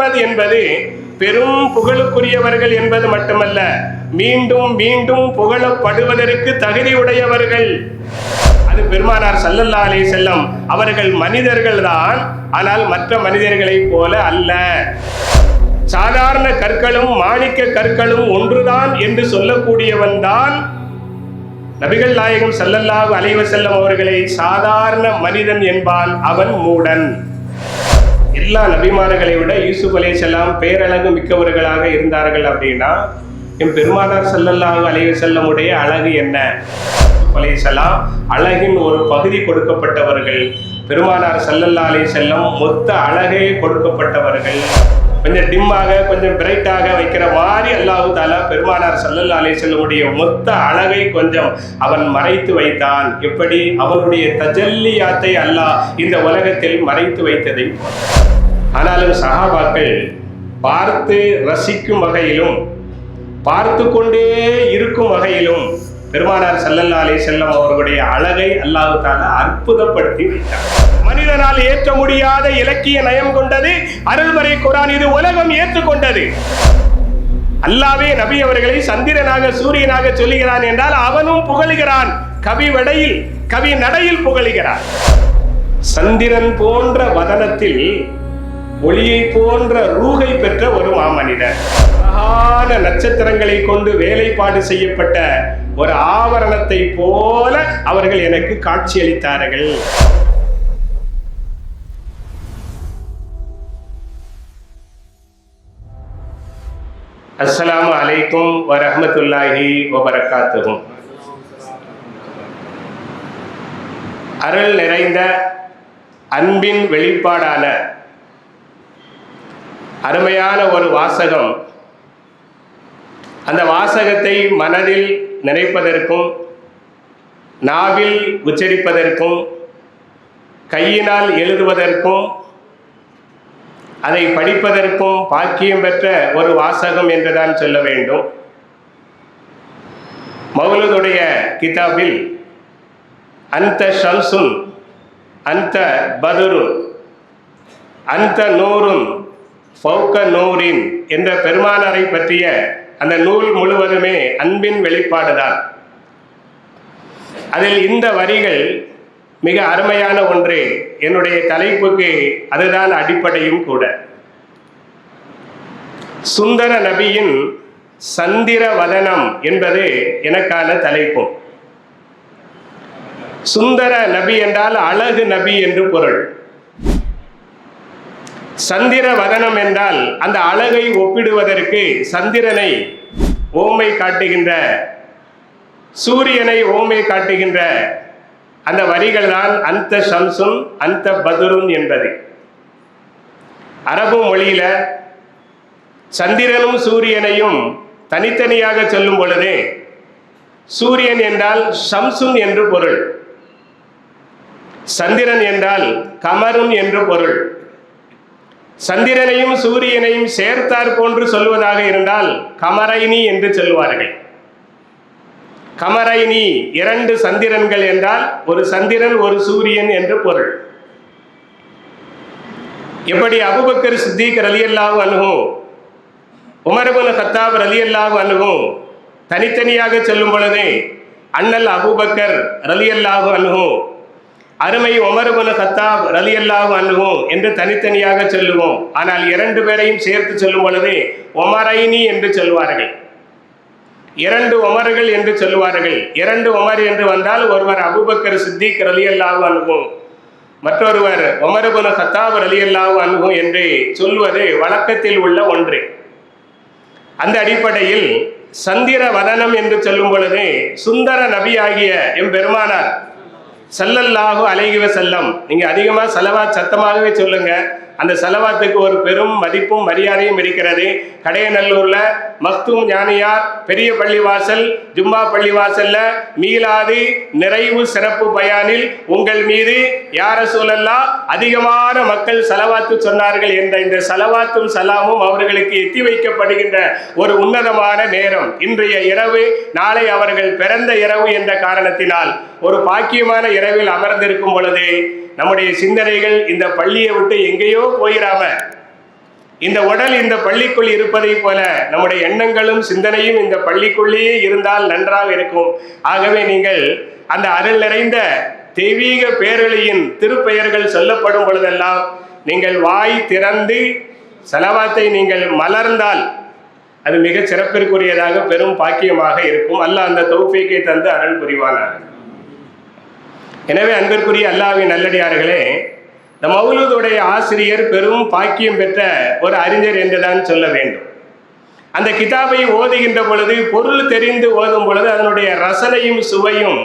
முகம்மது என்பது பெரும் புகழுக்குரியவர்கள் என்பது மட்டுமல்ல, மீண்டும் மீண்டும் புகழப்படுவதற்கு தகுதி உடையவர்கள். அது பெருமானார் ஸல்லல்லாஹு அலைஹி வஸல்லம் அவர்கள் மனிதர்கள் தான், ஆனால் மற்ற மனிதர்களைப் போல அல்ல. சாதாரண கற்களும் மாணிக்க கற்களும் ஒன்றுதான் என்று சொல்லக்கூடியவன் தான் நபிகள் நாயகம் ஸல்லல்லாஹு அலைஹி வஸல்லம் அவர்களை சாதாரண மனிதன் என்பான், அவன் மூடன். எல்லா நபிமார்களை விட யூசுப் அலைஹிஸ்ஸலாம் பேரழகு மிக்கவர்களாக இருந்தார்கள். அப்படின்னா என் பெருமானார் ஸல்லல்லாஹு அலைஹி வஸல்லம் உடைய அழகு என்ன? அலைஹிஸ்ஸலாம் அழகின் ஒரு பகுதி கொடுக்கப்பட்டவர்கள். பெருமானார் ஸல்லல்லாஹு அலைஹி வஸல்லம் மொத்த அழகே கொடுக்கப்பட்டவர்கள். கொஞ்சம் டிம்மாக கொஞ்சம் பிரைட்டாக வைக்கிற மாதிரி அல்லாஹ் தஆலா பெருமானார் ஸல்லல்லாஹு அலைஹி வஸல்லம் உடைய மொத்த அழகை கொஞ்சம் அவன் மறைத்து வைத்தான். எப்படி? அவனுடைய தஜல்லியாத்தை அல்லாஹ் இந்த உலகத்தில் மறைத்து வைத்ததை. ஆனாலும் சஹாபாக்கள் பார்த்து ரசிக்கும் வகையிலும் பார்த்து கொண்டே இருக்கும் வகையிலும் பெருமானார் ஸல்லல்லாஹு அலைஹி வஸல்லம் அவர்களுடைய அழகை அல்லாஹ் தஆலா அற்புதப்படுத்தி வைத்தார். மனிதனால் ஏற்ற முடியாத இலக்கிய நயம் கொண்டது அருள்மறை குர்ஆன். இது உலகம் ஏற்றுக்கொண்டது. அல்லாஹ்வே நபி அவர்களை சந்திரனாக சூரியனாக சொல்லுகிறான் என்றால் அவனும் புகழுகிறான். கவி வடையில் கவி நடையில் புகழுகிறான். சந்திரன் போன்ற வதனத்தில் ஒளியை போன்ற ரூகை பெற்ற ஒரு மாமனிதர். அழகான நட்சத்திரங்களை கொண்டு வேலைப்பாடு செய்யப்பட்ட ஒரு ஆவரணத்தை போல அவர்கள் எனக்கு காட்சியளித்தார்கள். அஸ்ஸலாமு அலைக்கும் வரஹ்மத்துல்லாஹி வபரகாத்துஹு. அருள் நிறைந்த அன்பின் வெளிப்பாடான அருமையான ஒரு வாசகம். அந்த வாசகத்தை மனதில் நினைப்பதற்கும் நாவில் உச்சரிப்பதற்கும் கையினால் எழுதுவதற்கும் அதை படிப்பதற்கும் பாக்கியம் பெற்ற ஒரு வாசகம் என்றுதான் சொல்ல வேண்டும். மௌலூதுடைய கிதாபில் அந்த ஷம்சுன் அந்த பதுருன் அந்த நூறுன் ஃபௌக நூரின் என்ற பெருமானாரை பற்றிய அந்த நூல் முழுவதுமே அன்பின் வெளிப்பாடுதான். அதில் இந்த வரிகள் மிக அருமையான ஒன்று. என்னுடைய தலைப்புக்கு அதுதான் அடிப்படையும் கூட. சுந்தர நபியின் சந்திர வதனம் என்பது எனக்கான தலைப்பும். சுந்தர நபி என்றால் அழகு நபி என்று பொருள். சந்திர வதனம் என்றால் அந்த அழகை ஒப்பிடுவதற்கு சந்திரனை ஓமை காட்டுகின்ற, சூரியனை ஓமை காட்டுகின்ற அந்த வரிகள் தான் அந்த ஷம்சுன் அந்த பதுருன் என்பது. அரபு மொழியில சந்திரனும் சூரியனையும் தனித்தனியாக சொல்லும் பொழுது சூரியன் என்றால் ஷம்சுன் என்று பொருள், சந்திரன் என்றால் கமருன் என்று பொருள். சந்திரனையும் சூரியனையும் சேர்த்தார் போன்று சொல்வதாக இருந்தால் கமரைனி என்று சொல்வார்கள். கமரைனி இரண்டு சந்திரன்கள் என்றால் ஒரு சந்திரன் ஒரு சூரியன் என்று பொருள். எப்படி அபூபக்கர் சித்திக் ரலியல்லாஹு அன்ஹு, உமர் இப்னு கத்தாப் ரலியல்லாஹு அன்ஹு தனித்தனியாக சொல்லும் பொழுது அண்ணல் அபூபக்கர் ரலியல்லாஹு அன்ஹு, அருமை உமர் இப்னு கத்தாப் ரலியல்லாஹு அன்ஹு என்று தனித்தனியாக சொல்லுவோம். ஆனால் இரண்டு பேரையும் சேர்த்து சொல்லும் பொழுது உமரைனி என்று சொல்வார்கள். இரண்டு உமர்கள் என்று சொல்லுவார்கள். இரண்டு உமர் என்று வந்தால் ஒருவர் அபூபக்கர் சித்திக் ரலியல்லாஹு அன்ஹு, மற்றொருவர் உமர் இப்னு கத்தாப் ரலியல்லாஹு அன்ஹு என்று சொல்வது வழக்கத்தில் உள்ள ஒன்று. அந்த அடிப்படையில் சந்திர வதனம் என்று சொல்லும் பொழுது சுந்தர நபியாகிய எம் பெருமானார் ஸல்லல்லாஹு அலைஹி வஸல்லம், நீங்க அதிகமா ஸலவாத் சத்தமாகவே சொல்லுங்க. அந்த ஸலவாத்துக்கு ஒரு பெரும் மதிப்பும் மரியாதையும் இருக்கிறது. கடையநல்லூர்ல மக்தூம் ஞானியார் பெரிய பள்ளிவாசல் ஜும்மா பள்ளிவாசல்ல மீலாது நிறைவு சிறப்பு பயானில் உங்கள் மீது யா ரசூலல்லாஹ் அதிகமான மக்கள் ஸலவாத்து சொன்னார்கள் என்ற இந்த ஸலவாத்தும் சலாமும் அவர்களுக்கு எத்தி வைக்கப்படுகின்ற ஒரு உன்னதமான நேரம் இன்றைய இரவு. நாளை அவர்கள் பிறந்த இரவு என்ற காரணத்தினால் ஒரு பாக்கியமான இரவில் அமர்ந்திருக்கும் பொழுது நம்முடைய சிந்தனைகள் இந்த பள்ளியை விட்டு எங்கேயோ போயிடாம இந்த உடல் இந்த பள்ளிக்குள் இருப்பதை போல நம்முடைய எண்ணங்களும் சிந்தனையும் இந்த பள்ளிக்குள்ளேயே இருந்தால் நன்றாக இருக்கும். ஆகவே நீங்கள் அந்த அருள் நிறைந்த தெய்வீக பேரொளியின் திருப்பெயர்கள் சொல்லப்படும் பொழுதெல்லாம் நீங்கள் வாய் திறந்து ஸலவாத்தை நீங்கள் மலர்ந்தால் அது மிக சிறப்பிற்குரியதாக பெரும் பாக்கியமாக இருக்கும். அல்லாஹ் அந்த தௌஃபீக்கை தந்து அருள் புரிவானாக. எனவே அன்பிற்குரிய அல்லாஹ்வின் நல்லடியார்களே, இந்த மௌலூதுடைய ஆசிரியர் பெரும் பாக்கியம் பெற்ற ஒரு அறிஞர் என்றுதான் சொல்ல வேண்டும். அந்த கிதாபை ஓதுகின்ற பொழுது, பொருள் தெரிந்து ஓதும் பொழுது அதனுடைய ரசனையும் சுவையும்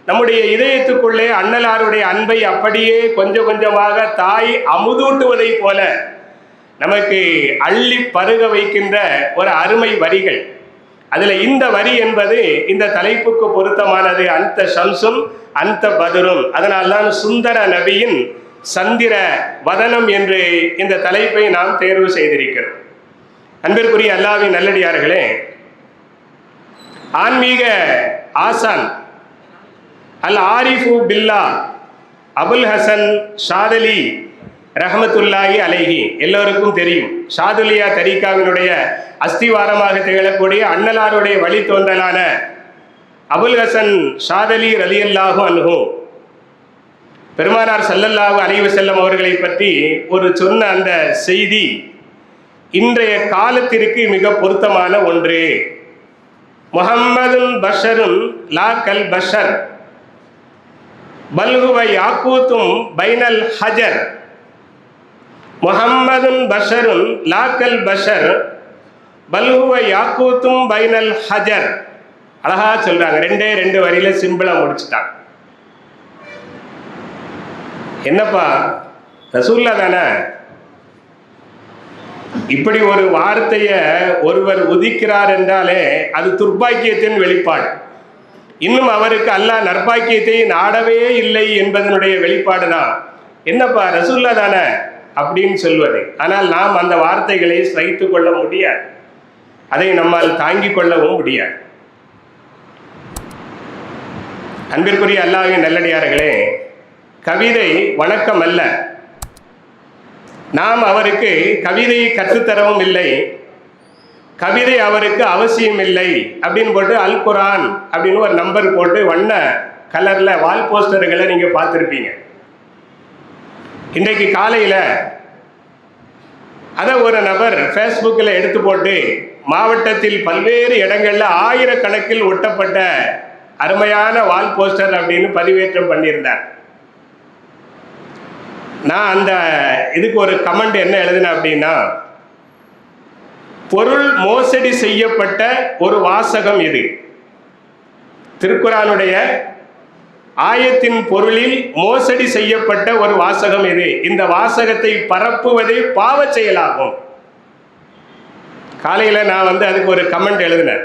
நம்முடைய இதயத்துக்குள்ளே அண்ணலாருடைய அன்பை அப்படியே கொஞ்சம் கொஞ்சமாக தாய் அமுதூட்டுவதை போல நமக்கு அள்ளி பருக வைக்கின்ற ஒரு அருமை வரிகள். அதில் இந்த வரி என்பது இந்த தலைப்புக்கு பொருத்தமானது. அந்த ஷம்சும் அந்த பதுரும். அதனால்தான் சுந்தர நபியின் சந்திர வதனம் என்று இந்த தலைப்பை நாம் தேர்வு செய்திருக்கிறோம். அன்பிற்குரிய அல்லாஹ்வின் நல்லடியார்களே, ஆன்மீக ஆசான் அல் ஆரிஃபு பில்லா அபுல் ஹசன் ஷாதலி ரஹமத்துல்லாஹி அலைஹி எல்லோருக்கும் தெரியும். ஷாதுலியா தரீகாவினுடைய அஸ்திவாரமாக திகழக்கூடிய அண்ணலாருடைய வழித்தோன்றலான அபுல் ஹசன் ஷாதலி ரலியல்லாஹு அன்ஹு பெருமானார் ஸல்லல்லாஹு அலைஹி வஸல்லம் அவர்களை பற்றி ஒரு சொன்ன அந்த செய்தி இன்றைய காலத்திற்கு மிக பொருத்தமான ஒன்று. முஹம்மதுன் பஷருன் லா கல் பஷர் பல்ஹுவ யாக்கூத்தும் பைனல் ஹஜர். முஹம்மதுன் பஷருன் லா கல் பஷர் பல்ஹுவ யாக்கூத்தும் பைனல் ஹஜர். அழகா சொல்றாங்க. ரெண்டு வரியில சிம்பிளா முடிச்சுட்டாங்க. என்னப்பா ரசூல்லா தானே இப்படி ஒரு வார்த்தையை ஒருவர் உதிக்கிறார் என்றாலே அது துர்பாக்கியத்தின் வெளிப்பாடு. இன்னும் அவருக்கு அல்லாஹ் நற்பாக்கியத்தை நாடவே இல்லை என்பதனுடைய வெளிப்பாடு தான். என்னப்பா ரசூல்லா தானே அப்படின்னு சொல்வது. ஆனால் நாம் அந்த வார்த்தைகளை சகித்து கொள்ள முடியாது, அதை நம்மால் தாங்கிக் கொள்ளவும் முடியாது. அன்பிற்குரிய அல்லாஹ்வின் நல்லடியார்களே, கவிதை வணக்கம் அல்ல. நாம் அவருக்கு கவிதையை கற்றுத்தரவும் இல்லை, கவிதை அவருக்கு அவசியம் இல்லை அப்படின்னு போட்டு அல் குரான் அப்படின்னு ஒரு நம்பர் போட்டு வண்ண கலர்ல வால் போஸ்டர்களை நீங்க பார்த்துருப்பீங்க. இன்றைக்கு காலையில் அதை ஒரு நபர் ஃபேஸ்புக்கில் எடுத்து போட்டு மாவட்டத்தில் பல்வேறு இடங்களில் ஆயிரக்கணக்கில் ஒட்டப்பட்ட அருமையான வால் போஸ்டர் அப்படின்னு பதிவேற்றம் பண்ணியிருந்தார். நான் அந்த இதுக்கு ஒரு கமெண்ட் என்ன எழுதினேன் அப்படின்னா, பொருள் மோசடி செய்யப்பட்ட ஒரு வாசகம் இது. திருக்குரானுடைய ஆயத்தின் பொருளில் மோசடி செய்யப்பட்ட ஒரு வாசகம் இது. இந்த வாசகத்தை பரப்புவதே பாவ செயலாகும். காலையில் நான் அதுக்கு ஒரு கமெண்ட் எழுதினேன்.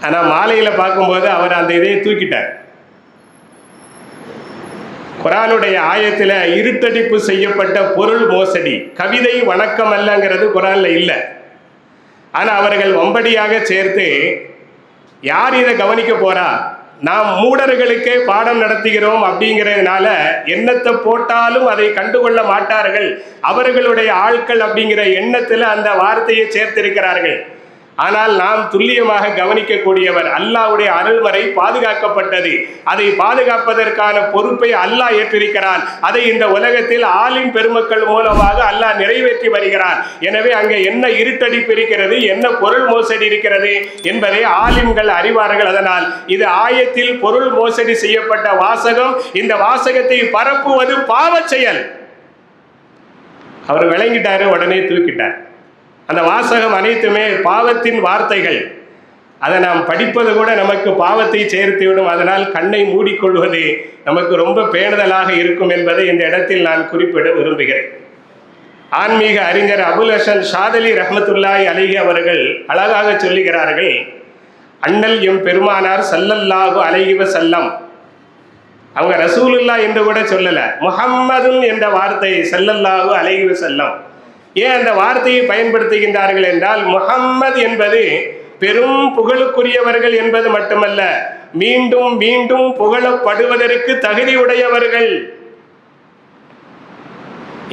ஆனால் மாலையில் பார்க்கும்போது அவர் அந்த இதையை தூக்கிட்டார். குரானுடைய ஆயத்தில் இருட்டடிப்பு செய்யப்பட்ட பொருள் மோசடி, கவிதை வணக்கம் அல்லங்கிறது குரான்ல இல்லை. ஆனால் அவர்கள் வம்படியாக சேர்த்து யார் இதை கவனிக்க போறா, நாம் மூடர்களுக்கே பாடம் நடத்துகிறோம் அப்படிங்கிறதுனால எண்ணத்தை போட்டாலும் அதை கண்டுகொள்ள மாட்டார்கள், அவர்களுடைய ஆட்கள் அப்படிங்கிற எண்ணத்தில் அந்த வார்த்தையை சேர்த்திருக்கிறார்கள். ஆனால் நாம் துல்லியமாக கவனிக்கக்கூடியவர். அல்லாஹ்வுடைய அருள்மறை பாதுகாக்கப்பட்டது. அதை பாதுகாப்பதற்கான பொறுப்பை அல்லாஹ் ஏற்றிருக்கிறான். அதை இந்த உலகத்தில் ஆலிம் பெருமக்கள் மூலமாக அல்லாஹ் நிறைவேற்றி வருகிறான். எனவே அங்கே என்ன இருட்டடிப்பு இருக்கிறது, என்ன பொருள் மோசடி இருக்கிறது என்பதை ஆலிம்கள் அறிவார்கள். அதனால் இது ஆயத்தில் பொருள் மோசடி செய்யப்பட்ட வாசகம். இந்த வாசகத்தை பரப்புவது பாவ செயல். அவர் விளங்கிட்டாரு, உடனே தூக்கிட்டார். அந்த வாசகம் அனைத்துமே பாவத்தின் வார்த்தைகள். அதை நாம் படிப்பது கூட நமக்கு பாவத்தை சேர்த்து விடும். அதனால் கண்ணை மூடிக்கொள்வது நமக்கு ரொம்ப பேணுதலாக இருக்கும் என்பதை இந்த இடத்தில் நான் குறிப்பிட விரும்புகிறேன். ஆன்மீக அறிஞர் அபுல் ஹசன் ஷாதலி ரஹ்மத்துல்லாஹி அலைஹி அவர்கள் அழகாக சொல்லுகிறார்கள், அண்ணல் எம் பெருமானார் ஸல்லல்லாஹு அலைஹி வஸல்லம், அவங்க ரசூலுல்லா என்று கூட சொல்லல, முஹம்மதுன் என்ற வார்த்தை ஸல்லல்லாஹு அலைஹி வஸல்லம். ஏன் அந்த வார்த்தையை பயன்படுத்துகின்றார்கள் என்றால், முஹம்மது என்பது பெரும் புகழுக்குரியவர்கள் என்பது மட்டுமல்ல, மீண்டும் மீண்டும் புகழப்படுவதற்கு தகுதி உடையவர்கள்.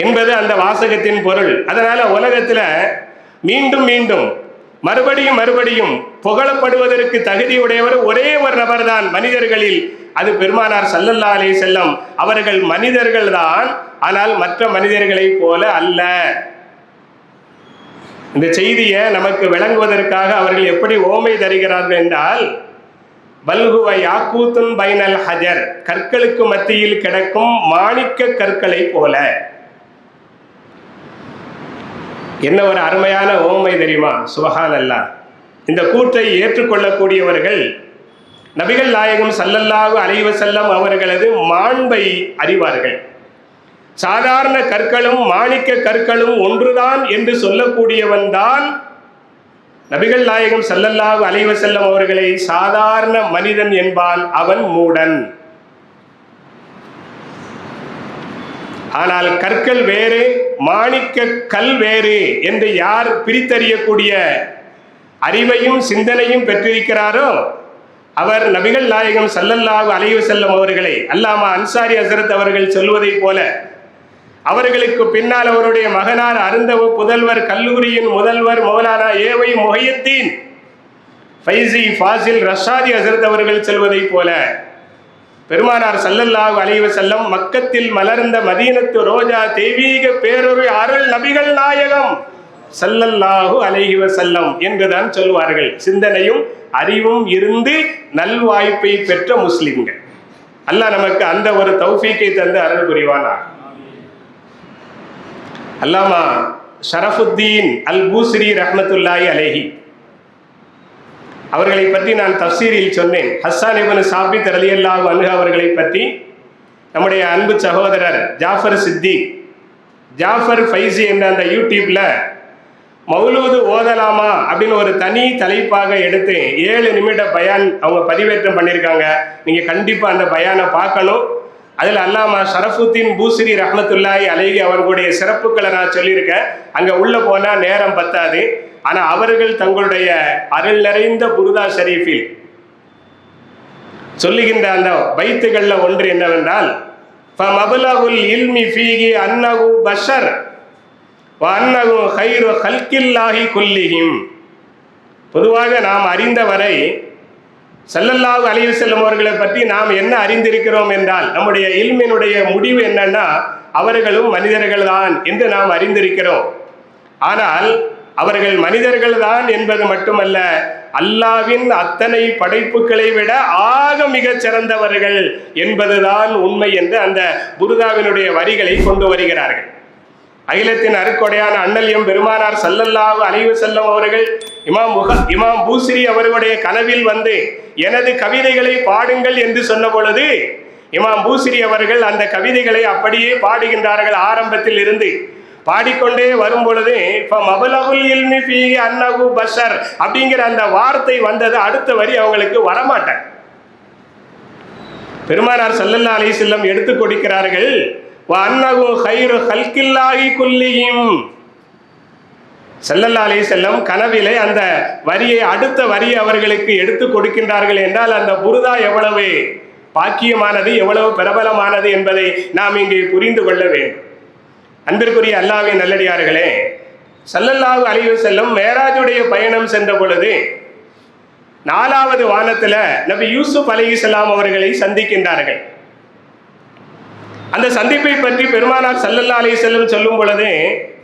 என்பது அந்த வாசகத்தின் பொருள். அதனால உலகத்தில் மீண்டும் மீண்டும் மறுபடியும் மறுபடியும் புகழப்படுவதற்கு தகுதியுடையவர் ஒரே ஒரு நபர் தான் மனிதர்களில், அது பெருமானார் ஸல்லல்லாஹு அலைஹி வஸல்லம் அவர்கள். மனிதர்கள் தான், ஆனால் மற்ற மனிதர்களைப் போல அல்ல. இந்த செய்தியை நமக்கு விளங்குவதற்காக அவர்கள் எப்படி ஓமை தருகிறார்கள் என்றால், பல்குவ யாக்கூத்துன் பைனல் ஹஜர், கற்களுக்கு மத்தியில் கிடக்கும் மாணிக்க கற்களை போல. என்ன ஒரு அருமையான ஓமை தெரியுமா? சுப்ஹானல்லாஹ். இந்த கூற்றை ஏற்றுக்கொள்ளக்கூடியவர்கள் நபிகள் நாயகம் ஸல்லல்லாஹு அலைஹி வஸல்லம் அவர்களது மாண்பை அறிவார்கள். சாதாரண கற்களும் மாணிக்க கற்களும் ஒன்றுதான் என்று சொல்லக்கூடியவன் தான் நபிகள் நாயகம் ஸல்லல்லாஹு அலைஹி வஸல்லம் அவர்களை சாதாரண மனிதன் என்பான், அவன் மூடன். ஆனால் கற்கள் வேறு, மாணிக்க கல் வேறு என்று யார் பிரித்தறியக்கூடிய அறிவையும் சிந்தனையும் பெற்றிருக்கிறாரோ அவர் நபிகள் நாயகம் ஸல்லல்லாஹு அலைஹி வஸல்லம் அவர்களை, அல்லாமா அன்சாரி ஹஸரத் அவர்கள் சொல்வதைப் போல, அவர்களுக்கு பின்னால் அவருடைய மகனார் அருந்தவ புதல்வர், கல்லூரியின் முதல்வர் மௌலானா ஏவை முஹையத்தீன் ஃபைசி ஃபாசில் ரஷாதி ஹஸரத் அவர்கள் சொல்வதைப் போல, பெருமானார் ஸல்லல்லாஹு அலைஹி வஸல்லம் மக்கத்தில் மலர்ந்த மதீனத்து ரோஜா தெய்வீக பேரொரு அருள் நபிகள் நாயகம் ஸல்லல்லாஹு அலைஹி வஸல்லம் என்றுதான் சொல்வார்கள். சிந்தனையும் அறிவும் இருந்து நல்வாய்ப்பை பெற்ற முஸ்லிம்கள். அல்லாஹ் நமக்கு அந்த ஒரு தௌஃபீக்கை தந்து அருள் புரிவானார். அல்லாமா ஷரஃபுத்தீன் அல் பூஸ்ரி ரஹ்மத்துல்லாஹி அலைஹி அவர்களை பற்றி நான் தஃசீரில் சொன்னேன். ஹஸ்ஸான் இப்னு சாபித் ரலியல்லாஹு அன்ஹு அவர்களை பற்றி நம்முடைய அன்பு சகோதரர் ஜாஃபர் சித்திக், ஜாஃபர் ஃபைசி என்ற அந்த யூடியூப்ல மௌலூது ஓதலாமா அப்படின்னு ஒரு தனி தலைப்பாக எடுத்து 7 நிமிட பயான் அவங்க பதிவேற்றம் பண்ணியிருக்காங்க. நீங்கள் கண்டிப்பாக அந்த பயானை பார்க்கணும். அதில் அல்லாமா ஷரஃபுத்தீன் பூஸ்ரி ரஹ்மத்துல்லாஹி அலைஹி அவர்களுடைய சிறப்புகளை நான் சொல்லியிருக்கேன். அங்கே உள்ளே போனால் நேரம் பத்தாது. ஆனால் அவர்கள் தங்களுடைய அருள் நிறைந்த புருதா ஷரீஃபில் சொல்லுகின்ற அந்த பைத்துகளில் ஒன்று என்னவென்றால், ஃபமப்லகுல் இல்மி ஃபீஹி அன்னஹு பஷர் வ அன்னஹு கைரு ஹல்கில்லாஹி குல்லிஹிம். பொதுவாக நாம் அறிந்தவரை ஸல்லல்லாஹு அலைஹி வஸல்லம் அவர்களை பற்றி நாம் என்ன அறிந்திருக்கிறோம் என்றால், நம்முடைய இல்மினுடைய முடிவு என்னன்னா அவர்களும் மனிதர்கள் தான் என்று நாம் அறிந்திருக்கிறோம். ஆனால் அவர்கள் மனிதர்கள் தான் என்பது மட்டுமல்ல, அல்லாஹ்வின் அத்தனை படைப்புகளை விட ஆக மிகச் சிறந்தவர்கள் என்பதுதான் உண்மை என்று அந்த புருதாவினுடைய வரிகளை கொண்டு வருகிறார்கள். அகிலத்தின் அருக்கொடையான அண்ணல் எம் பெருமானார் ஸல்லல்லாஹு அலைஹி வஸல்லம் அவர்கள் இமாம் பூஸ்ரி அவர்களுடைய கனவில் வந்து எனது கவிதைகளை பாடுங்கள் என்று சொன்ன பொழுது இமாம் பூஸ்ரி அவர்கள் அந்த கவிதைகளை அப்படியே பாடுகின்றார்கள். ஆரம்பத்தில் இருந்து பாடிக்கொண்டே வரும் பொழுது அன்னஹு பஷர் அப்படிங்கிற அந்த வார்த்தை வந்தது. அடுத்த வரி அவங்களுக்கு வரமாட்டாங்க. பெருமானார் ஸல்லல்லாஹு அலைஹி வஸல்லம் எடுத்து கொடுக்கிறார்கள், அன்னஹு கைரு ஹல்கில்லாஹி குல்லிஹிம். ஸல்லல்லாஹு அலைஹி வஸல்லம் கனவிலே அந்த வரியை, அடுத்த வரியை அவர்களுக்கு எடுத்து கொடுக்கின்றார்கள் என்றால் அந்த புருதா எவ்வளவு பாக்கியமானது, எவ்வளவு பிரபலமானது என்பதை நாம் இங்கே புரிந்து கொள்ள வேண்டும். அன்பிற்குரிய அல்லாஹ்வின் நல்லடியார்களே, ஸல்லல்லாஹு அலைஹி வஸல்லம் மேராஜுடைய பயணம் சென்ற பொழுது 4வது வானத்தில் நபி யூசுப் அலைஹிஸ்ஸலாம் அவர்களை சந்திக்கின்றார்கள். அந்த சந்திப்பை பற்றி பெருமானார் ஸல்லல்லாஹு அலைஹி வஸல்லம் சொல்லும் பொழுது,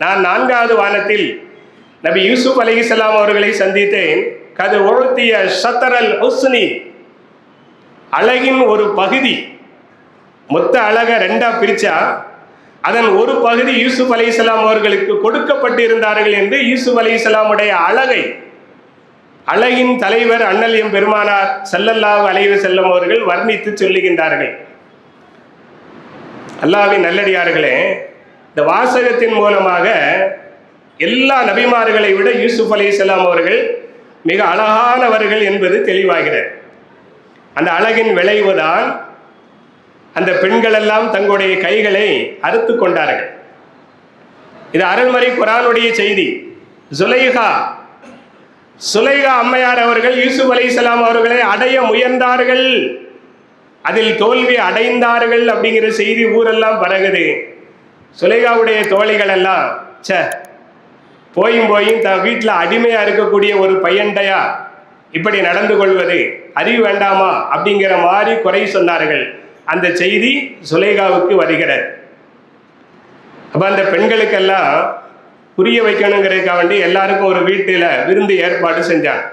நான் 4வது வானத்தில் நபி யூசுப் அலைஹிஸ்ஸலாம் அவர்களை சந்தித்தேன். கது உழ்த்திய ஷத்தரல் ஹுஸ்னி, அழகின் ஒரு பகுதி, மொத்த அழகை 2ஆ பிரிச்சா அதன் ஒரு பகுதி யூசுப் அலைஹிஸ்ஸலாம் அவர்களுக்கு கொடுக்கப்பட்டிருந்தார்கள் என்று யூசுப் அலைஹிஸ்ஸலாமுடைய அழகை, அழகின் தலைவர் அண்ணல் எம் பெருமானார் ஸல்லல்லாஹு அலைஹி வஸல்லம் அவர்கள் வர்ணித்து சொல்லுகின்றார்கள். அல்லாஹ்வின் நல்லடியார்களே, இந்த வாசகத்தின் மூலமாக எல்லா நபிமார்களை விட யூசுப் அலைஹிஸ்ஸலாம் அவர்கள் மிக அழகானவர்கள் என்பது தெளிவாகிறது. அந்த அழகின் விளைவுதான் அந்த பெண்கள் எல்லாம் தங்களுடைய கைகளை அறுத்து கொண்டார்கள். இது அருள்மறை குர்ஆனுடைய செய்தி. சுலைஹா அம்மையார் அவர்கள் யூசுப் அலைஹிஸ்ஸலாம் அவர்களை அடைய முயன்றார்கள், அதில் தோல்வி அடைந்தார்கள் அப்படிங்கிற செய்தி ஊரெல்லாம் பரகுது. சுலைகாவுடைய தோழிகள் எல்லாம் போயும் தன் வீட்டில் அடிமையா இருக்கக்கூடிய ஒரு பையன்டையா இப்படி நடந்து கொள்வது அறிவு வேண்டாமா அப்படிங்கிற மாதிரி குறை சொன்னார்கள். அந்த செய்தி சுலைகாவுக்கு வருகிறது. அப்ப அந்த பெண்களுக்கெல்லாம் புரிய வைக்கணுங்கிறதுக்காக வேண்டி எல்லாருக்கும் ஒரு வீட்டில் விருந்து ஏற்பாடு செஞ்சாங்க.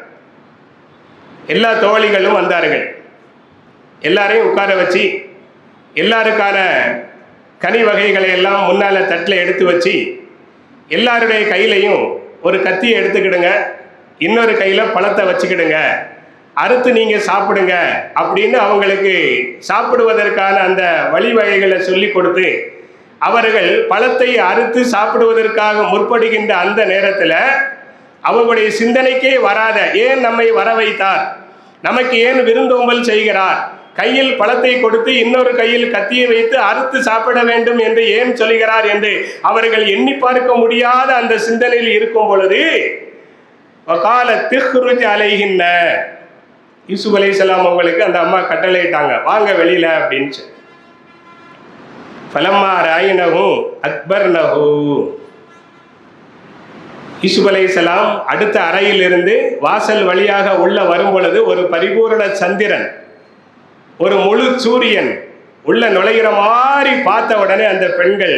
எல்லா தோழிகளும் வந்தார்கள். எல்லாரையும் உட்கார வச்சு எல்லாருக்கான கனி வகைகளை எல்லாம் முன்னால தட்டில் எடுத்து வச்சு எல்லாருடைய கையிலையும் ஒரு கத்தியை எடுத்துக்கிடுங்க, இன்னொரு கையில் பழத்தை வச்சுக்கிடுங்க, அறுத்து நீங்கள் சாப்பிடுங்க அப்படின்னு அவங்களுக்கு சாப்பிடுவதற்கான அந்த வழிவகைகளை சொல்லி கொடுத்து அவர்கள் பழத்தை அறுத்து சாப்பிடுவதற்காக முற்படுகின்ற அந்த நேரத்தில் அவங்களுடைய சிந்தனைக்கே வராத, ஏன் நம்மை வர வைத்தார், நமக்கு ஏன் விருந்தோம்பல் செய்கிறார், கையில் பழத்தை கொடுத்து இன்னொரு கையில் கத்தியை வைத்து அறுத்து சாப்பிட வேண்டும் என்று ஏன் சொல்கிறார் என்று அவர்கள் எண்ணி பார்க்க முடியாத அந்த சிந்தனையில் இருக்கும் பொழுது கால திஹ்ருஜ் அலைஹின்ன, யூசுப் அலைஹிஸ்ஸலாம் அவங்களுக்கு அந்த அம்மா கட்டளையிட்டாங்க, வாங்க வெளியில அப்படின்னு. ஃபலம்மா ராயினஹு அக்பர்னஹு, யூசுப் அலைஹிஸ்ஸலாம் அடுத்த அறையிலிருந்து வாசல் வழியாக உள்ள வரும் பொழுது ஒரு பரிபூரண சந்திரன், ஒரு முழு சூரியன் உள்ள நுழைகிற மாதிரி பார்த்த உடனே அந்த பெண்கள்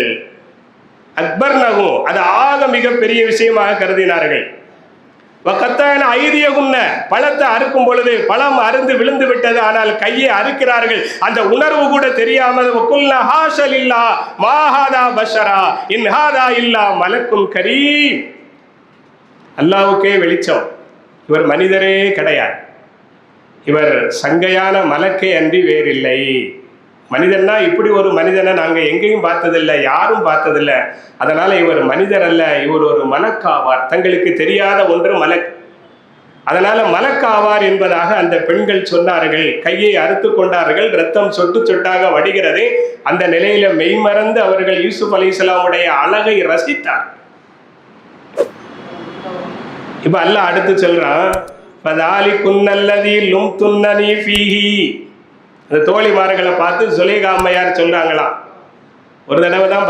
அக்பர்னஹு, அது ஆக மிக பெரிய விஷயமாக கருதினார்கள். ஐதியகுன்ன, பழத்தை அறுக்கும் பொழுது பழம் அருந்து விழுந்து விட்டது, ஆனால் கையை அறுக்கிறார்கள், அந்த உணர்வு கூட தெரியாமல் மலக்கும் கரீம், அல்லாஹ்வுக்கே வெளிச்சம், இவர் மனிதரே கிடையாது, இவர் சங்கையான மலக்கே அன்றி வேறில்லை. மனிதன்னா இப்படி ஒரு மனிதனை நாங்கள் எங்கேயும் பார்த்ததில்லை, யாரும் பார்த்ததில்லை, அதனால இவர் மனிதர் அல்ல, இவர் ஒரு மலக்காவார், தங்களுக்கு தெரியாத ஒன்று மலக், அதனால மலக்காவார் என்பதாக அந்த பெண்கள் சொன்னார்கள். கையை அறுத்து கொண்டார்கள், ரத்தம் சொட்டு சொட்டாக வடிகிறது. அந்த நிலையில மெய்மறந்து அவர்கள் யூசுப் அலைஹிஸ்ஸலாமுடைய அழகை ரசித்தார். இப்ப அல்லாஹ் அடுத்து சொல்றான், ஃபதாலிகுன்னல்லதீ லும்துன்னனீ ஃபீஹி, அந்த தோழிமார்களை பார்த்து சுலைகா அம்மையார் சொல்றாங்களாம், ஒரு தடவை தான்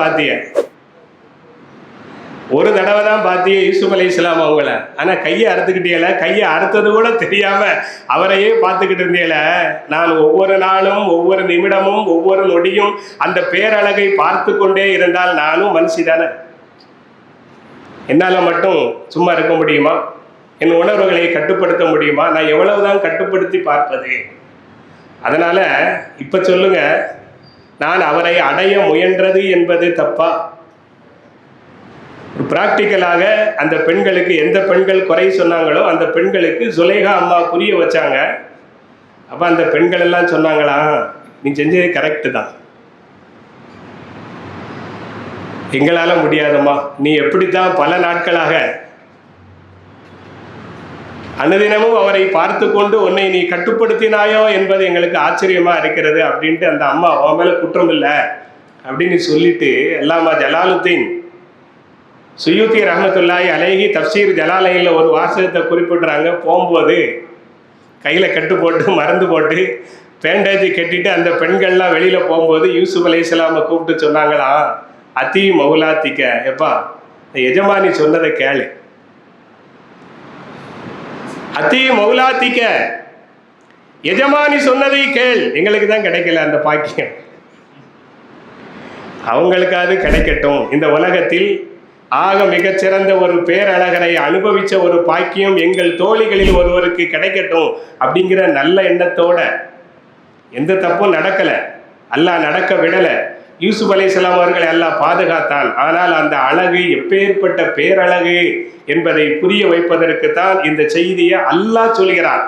பார்த்தியே யூசுப் அலைஹிஸ்ஸலாம் அவங்கள, ஆனால் கையை அறுத்துக்கிட்டீங்கள, கையை அறுத்தது கூட தெரியாம அவரையே பார்த்துக்கிட்டு இருந்தீங்கள, நான் ஒவ்வொரு நாளும் ஒவ்வொரு நிமிடமும் ஒவ்வொரு நொடியும் அந்த பேரழகை பார்த்து கொண்டே இருந்தால் நானும் மனுஷி தானே, என்னால் மட்டும் சும்மா இருக்க முடியுமா, என் உணர்வுகளை கட்டுப்படுத்த முடியுமா, நான் எவ்வளவுதான் கட்டுப்படுத்தி பார்ப்பது. அதனால இப்ப சொல்லுங்க, நான் அவரை அடைய முயன்றது என்பது தப்பா? பிராக்டிக்கலாக அந்த பெண்களுக்கு எந்த பெண்கள் குறை சொன்னாங்களோ அந்த பெண்களுக்கு சுலைகா அம்மா புரிய வச்சாங்க. அப்ப அந்த பெண்கள் எல்லாம் சொன்னாங்களா, நீ செஞ்சது கரெக்டு தான், எங்களால முடியாதம்மா, நீ எப்படித்தான் பல நாட்களாக அனுதினமும் அவரை பார்த்து கொண்டு உன்னை நீ கட்டுப்படுத்தினாயோ என்பது எங்களுக்கு ஆச்சரியமா இருக்கிறது அப்படின்ட்டு அந்த அம்மா அவன் மேல குற்றம் இல்லை அப்படின்னு சொல்லிட்டு, அல்லாமா ஜலாலுத்தீன் சுயூத்தி ரஹ்மத்துல்லாஹி அலைஹி தஃப்சீர் ஜலாலைன்ல ஒரு வாசகத்தை குறிப்பிடுறாங்க. போகும்போது கையில கட்டு போட்டு மருந்து போட்டு பேண்டேஜ் கட்டிட்டு அந்த பெண்கள்லாம் வெளியில போகும்போது யூசுப் அலைஹிஸ்ஸலாமை கூப்பிட்டு சொன்னாங்களா, அதி மௌலாத்திக்க, எப்பா எஜமானி சொன்னதை கேளு, அதி மௌலாத்திக்க, எஜமானி சொன்னதை கேள், எங்களுக்கு தான் கிடைக்கல அந்த பாக்கியம், அவங்களுக்கு அது கிடைக்கட்டும், இந்த உலகத்தில் ஆக மிகச்சிறந்த ஒரு பேரழகரை அனுபவிச்ச ஒரு பாக்கியம் எங்கள் தோழிகளில் ஒருவருக்கு கிடைக்கட்டும் அப்படிங்கிற நல்ல எண்ணத்தோட, எந்த தப்பும் நடக்கல, அல்லாஹ் நடக்க விடல, யூசுப் அலைஹிஸ்ஸலாம் அவர்களை அல்லாஹ் பாதுகாத்தான். ஆனால் அந்த அழகு எப்பேற்பட்ட பேரழகு என்பதை புரிய வைப்பதற்கு தான் இந்த செய்தியை அல்லாஹ் சொல்கிறார்.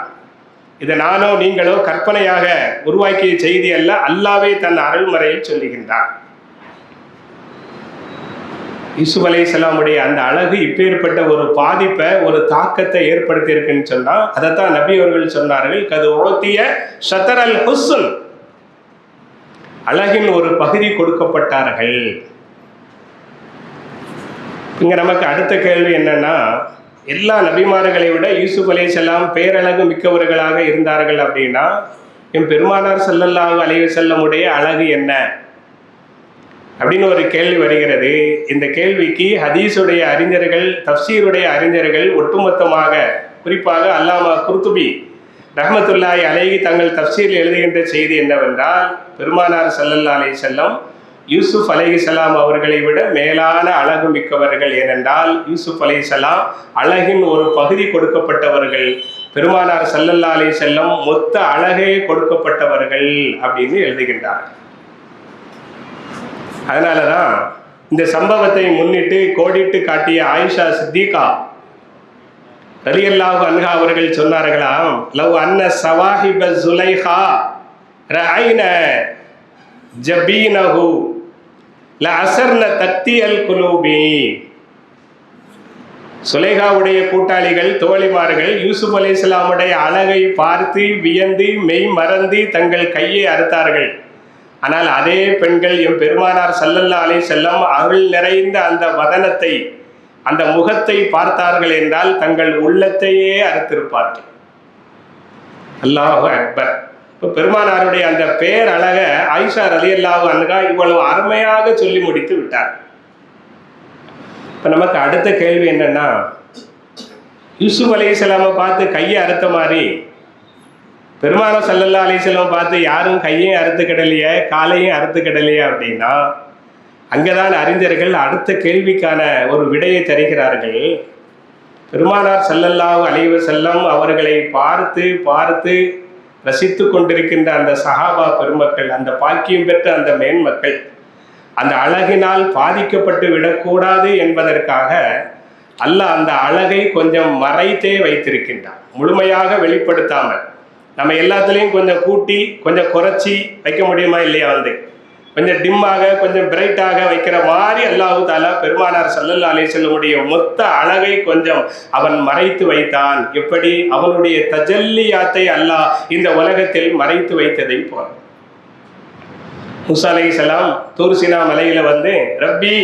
இதை நானோ நீங்களோ கற்பனையாக உருவாக்கிய செய்தி அல்ல, அல்லாஹ்வே தன் அருள்மறையில் சொல்லுகின்றார். யூசுப் அலைஹிஸ்ஸலாமுடைய அந்த அழகு இப்பேற்பட்ட ஒரு பாதிப்பை, ஒரு தாக்கத்தை ஏற்படுத்தி இருக்குன்னு சொன்னா, அதைத்தான் நபி அவர்கள் சொன்னார்கள், கது ஓத்திய ஷதரல் ஹுஸ்ன், அழகின் ஒரு பகுதி கொடுக்கப்பட்டார்கள். இங்க நமக்கு அடுத்த கேள்வி என்னன்னா, எல்லா நபிமார்களை விட யூசுப் அலைஹிஸ்ஸலாம் பேரழகு மிக்கவர்களாக இருந்தார்கள் அப்படின்னா, என் பெருமானார் ஸல்லல்லாஹு அலைஹி வஸல்லமுடைய அழகு என்ன? அப்படின்னு ஒரு கேள்வி வருகிறது. இந்த கேள்விக்கு ஹதீஸுடைய அறிஞர்கள், தஃப்சீருடைய அறிஞர்கள் ஒட்டுமொத்தமாக, குறிப்பாக அல்லாமா குர்துபி ரஹ்மத்துல்லாஹி அலைஹி தங்கள் தஃப்சீரில் எழுதுகின்ற செய்தி என்னவென்றால், பெருமானார் ஸல்லல்லாஹு அலைஹி வஸல்லம் யூசுப் அலைஹிஸ்ஸலாம் அவர்களை விட மேலான அழகு மிக்கவர்கள். ஏனென்றால் யூசுப் அலைஹிஸ்ஸலாம் அழகின் ஒரு பகுதி கொடுக்கப்பட்டவர்கள், பெருமானார் ஸல்லல்லாஹு அலைஹி வஸல்லம் மொத்த அழகே கொடுக்கப்பட்டவர்கள் அப்படின்னு எழுதுகின்றார். அதனால தான் இந்த சம்பவத்தை முன்னிட்டு கோடிட்டு காட்டிய ஆயிஷா சித்திகா ரலியல்லாஹு அன்ஹா அவர்கள் சொன்னார்களாம், லவ் அன்ன சவாஹிப ஸுலைஹா ரஐன ஜபீனஹு லஅஸர்ன தக்தியல் குலூபி. சுலைஹாவுடைய கூட்டாளிகள், தோழிமார்கள் யூசுப் அலைஹிஸ்ஸலாமுடைய அழகை பார்த்து வியந்து மெய் மறந்து தங்கள் கையை அறுத்தார்கள். ஆனால் அதே பெண்கள் எம் பெருமானார் ஸல்லல்லாஹு அலைஹி வஸல்லம் அருள் நிறைந்த அந்த வதனத்தை, அந்த முகத்தை பார்த்தார்கள் என்றால் தங்கள் உள்ளத்தையே அறுத்திருப்பார்கள். அல்லாஹு அக்பர். இப்போ பெருமானாருடைய அந்த பேர் அழக ஆயிஷா ரலியல்லாஹு அன்ஹா இவ்வளவு அருமையாக சொல்லி முடித்து விட்டார். இப்போ நமக்கு அடுத்த கேள்வி என்னன்னா, யூசுப் அலைஹிஸ்ஸலாமை பார்த்து கையை அறுத்த மாதிரி பெருமானார் ஸல்லல்லாஹு அலைஹி வஸல்லம் பார்த்து யாரும் கையையும் அறுத்துக்கிடலையே, காலையும் அறுத்துக்கிடலையே அப்படின்னா, அங்கேதான் அறிஞர்கள் அடுத்த கேள்விக்கான ஒரு விடையை தருகிறார்கள். பெருமானார் ஸல்லல்லாஹு அலைஹி வஸல்லம் அவர்களை பார்த்து பார்த்து ரசித்து கொண்டிருக்கின்ற அந்த சஹாபா பெருமக்கள், அந்த பாக்கியம் பெற்ற அந்த மேன்மக்கள், அந்த அழகினால் பாதிக்கப்பட்டு விடக்கூடாது என்பதற்காக அல்லாஹ் அந்த அழகை கொஞ்சம் மறைத்தே வைத்திருக்கின்றான், முழுமையாக வெளிப்படுத்தாமல். நம்ம எல்லாத்துலேயும் கொஞ்சம் கூட்டி கொஞ்சம் குறைச்சி வைக்க முடியுமா இல்லையா? கொஞ்சம் டிம்மாக கொஞ்சம் பிரைட்டாக வைக்கிற மாதிரி அல்லாஹு தாலா பெருமானார் ஸல்லல்லாஹு அலைஹி வஸல்லமுடைய மொத்த அழகை கொஞ்சம் அவன் மறைத்து வைத்தான். எப்படி? அவனுடைய தஜல்லியாத்தை அல்லாஹ் இந்த உலகத்தில் மறைத்து வைத்ததை போல. மூசா அலைஹிஸ்ஸலாம் தூர் சீனா மலையில ரப்பி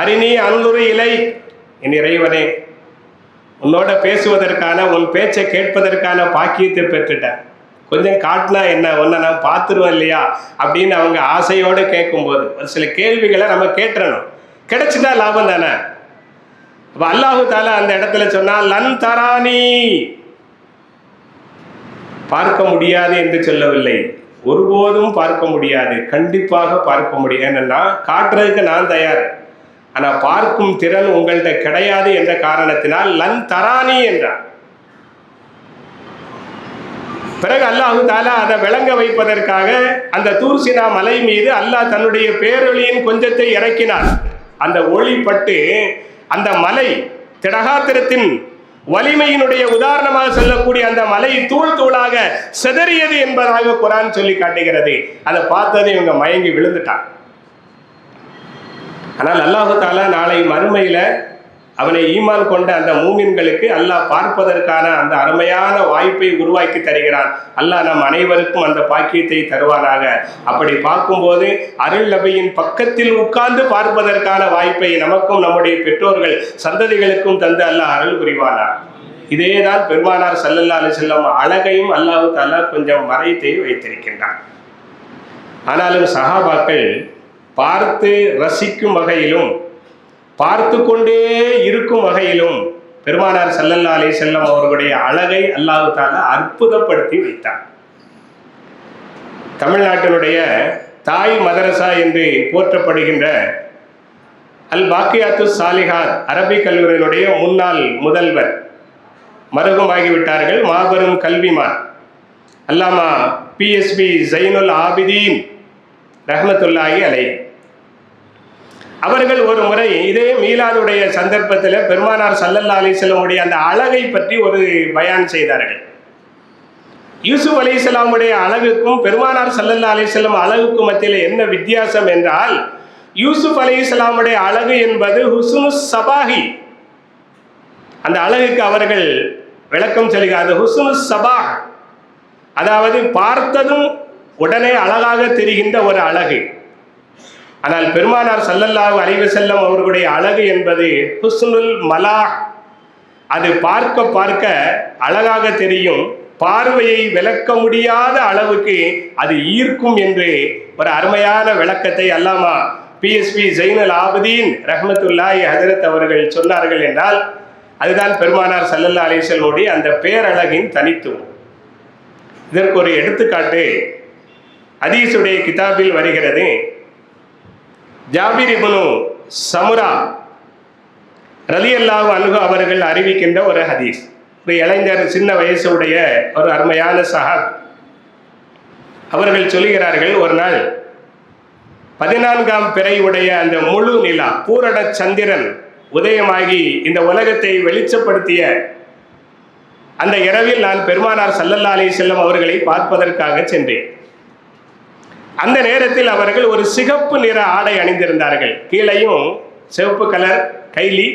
அரினி அன்துரு இலை, என் இறைவனே உன்னோட பேசுவதற்கான, உன் பேச்சை கேட்பதற்கான பாக்கியத்தை பெற்றுட்டேன், கொஞ்சம் காட்டினா என்ன, ஒன்றை நான் பார்த்துருவேன் இல்லையா அப்படின்னு அவங்க ஆசையோடு கேட்கும்போது ஒரு சில கேள்விகளை நம்ம கேட்டுறணும். கிடைச்சிட்டா லாபம் தானே. அப்போ அல்லாஹு தாலா அந்த இடத்துல சொன்னால் லன் தரானி, பார்க்க முடியாது என்று சொல்லவில்லை, ஒருபோதும் பார்க்க முடியாது, கண்டிப்பாக பார்க்க முடியும். என்னன்னா காட்டுறதுக்கு நான் தயார், ஆனால் பார்க்கும் திறன் உங்கள்கிட்ட கிடையாது என்ற காரணத்தினால் லன் தரானி என்றார். பிறகு அல்லாஹு தாலா அதை விளங்க வைப்பதற்காக அந்த தூர் சீனா மலை மீது அல்லாஹ் தன்னுடைய பேரொளியின் கொஞ்சத்தை இறக்கினார். அந்த ஒளி பட்டு அந்த மலை திடகாத்திரத்தின் வலிமையினுடைய உதாரணமாக சொல்லக்கூடிய அந்த மலை தூள் தூளாக சிதறியது என்பதாக குர்ஆன் சொல்லி காட்டுகிறது. அதை பார்த்தது இவங்க மயங்கி விழுந்துட்டான். ஆனால் அல்லாஹு தாலா நாளை மறுமையில அவனை ஈமான் கொண்ட அந்த மூமின்களுக்கு அல்லாஹ் பார்ப்பதற்கான அந்த அருமையான வாய்ப்பை உருவாக்கி தருகிறான். அல்லாஹ் நம் அனைவருக்கும் அந்த பாக்கியத்தை தருவானாக. அப்படி பார்க்கும்போது அருள் நபியின் பக்கத்தில் உட்கார்ந்து பார்ப்பதற்கான வாய்ப்பை நமக்கும் நம்முடைய பெற்றோர்கள் சந்ததிகளுக்கும் தந்து அல்லாஹ் அருள் புரிவானார். இதேதான் பெருமானார் ஸல்லல்லாஹு அலைஹி வஸல்லம் அழகையும் அல்லாஹு தஆலா கொஞ்சம் மறைத்தே வைத்திருக்கின்றான். ஆனாலும் சஹாபாக்கள் பார்த்து ரசிக்கும் வகையிலும் பார்த்து கொண்டே இருக்கும் வகையிலும் பெருமானார் ஸல்லல்லாஹு அலைஹி வஸல்லம் அவர்களுடைய அழகை அல்லாஹு தஆலா அற்புதப்படுத்தி வைத்தார். தமிழ்நாட்டினுடைய தாய் மதரசா என்று போற்றப்படுகின்ற அல் பாக்கியாத்து சாலிஹாத் அரபிக் கல்லூரியினுடைய முன்னாள் முதல்வர் மருகமாகிவிட்டார்கள். மாபெரும் கல்விமான் அல்லாமா PSB ஜைனுல் ஆபிதீன் ரஹ்மத்துல்லாஹி அலைஹி அவர்கள் ஒரு முறை இதே மீலாதுடைய சந்தர்ப்பத்தில் பெருமானார் ஸல்லல்லாஹு அலைஹி வஸல்லமுடைய அந்த அழகை பற்றி ஒரு பயான் செய்தார்கள். யூசுப் அலைஹிஸ்ஸலாமுடைய அழகுக்கும் பெருமானார் ஸல்லல்லாஹு அலைஹி வஸல்லம் அழகுக்கும் மத்தியில் என்ன வித்தியாசம் என்றால், யூசுப் அலைஹிஸ்ஸலாமுடைய அழகு என்பது ஹுஸ்னு சபாஹி, அந்த அழகுக்கு அவர்கள் விளக்கம் சொல்கிறார். ஹுஸ்னு சபாஹ் அதாவது பார்த்ததும் உடனே அழகாக தெரிகின்ற ஒரு அழகு. ஆனால் பெருமானார் ஸல்லல்லாஹு அலைஹி வஸல்லம் அவர்களுடைய அழகு என்பது ஹுஸ்னுல் மலாஹ், அது பார்க்க பார்க்க அழகாக தெரியும், பார்வையை விளக்க முடியாத அளவுக்கு அது ஈர்க்கும் என்று ஒரு அருமையான விளக்கத்தை அல்லாமா PSP ஜைனுல் ஆபிதீன் ரஹ்மத்துல்லாஹி ஹஜரத் அவர்கள் சொன்னார்கள் என்றால் அதுதான் பெருமானார் ஸல்லல்லாஹு அலைஹி வஸல்லம் அந்த பேரழகின் தனித்துவம். இதற்கு ஒரு எடுத்துக்காட்டு ஹதீஸுடைய கிதாபில் வருகிறது. ஜாபிர் இப்னு சமுரா ரலியல்லாஹு அன்ஹு அவர்கள் அறிவிக்கின்ற ஒரு ஹதீஸ். ஒரு இளைஞர், சின்ன வயசுடைய ஒரு அருமையான சஹாப். அவர்கள் சொல்லுகிறார்கள், ஒரு நாள் 14ஆம் பிறை உடைய அந்த முழு நிலா, பூரண சந்திரன் உதயமாகி இந்த உலகத்தை வெளிச்சப்படுத்திய அந்த இரவில் நான் பெருமானார் ஸல்லல்லாஹு அலைஹி வஸல்லம் அவர்களை பார்ப்பதற்காக சென்றேன். அந்த நேரத்தில் அவர்கள் ஒரு சிகப்பு நிற ஆடை அணிந்திருந்தார்கள். கீழையும் சிவப்பு கலர் கைலி,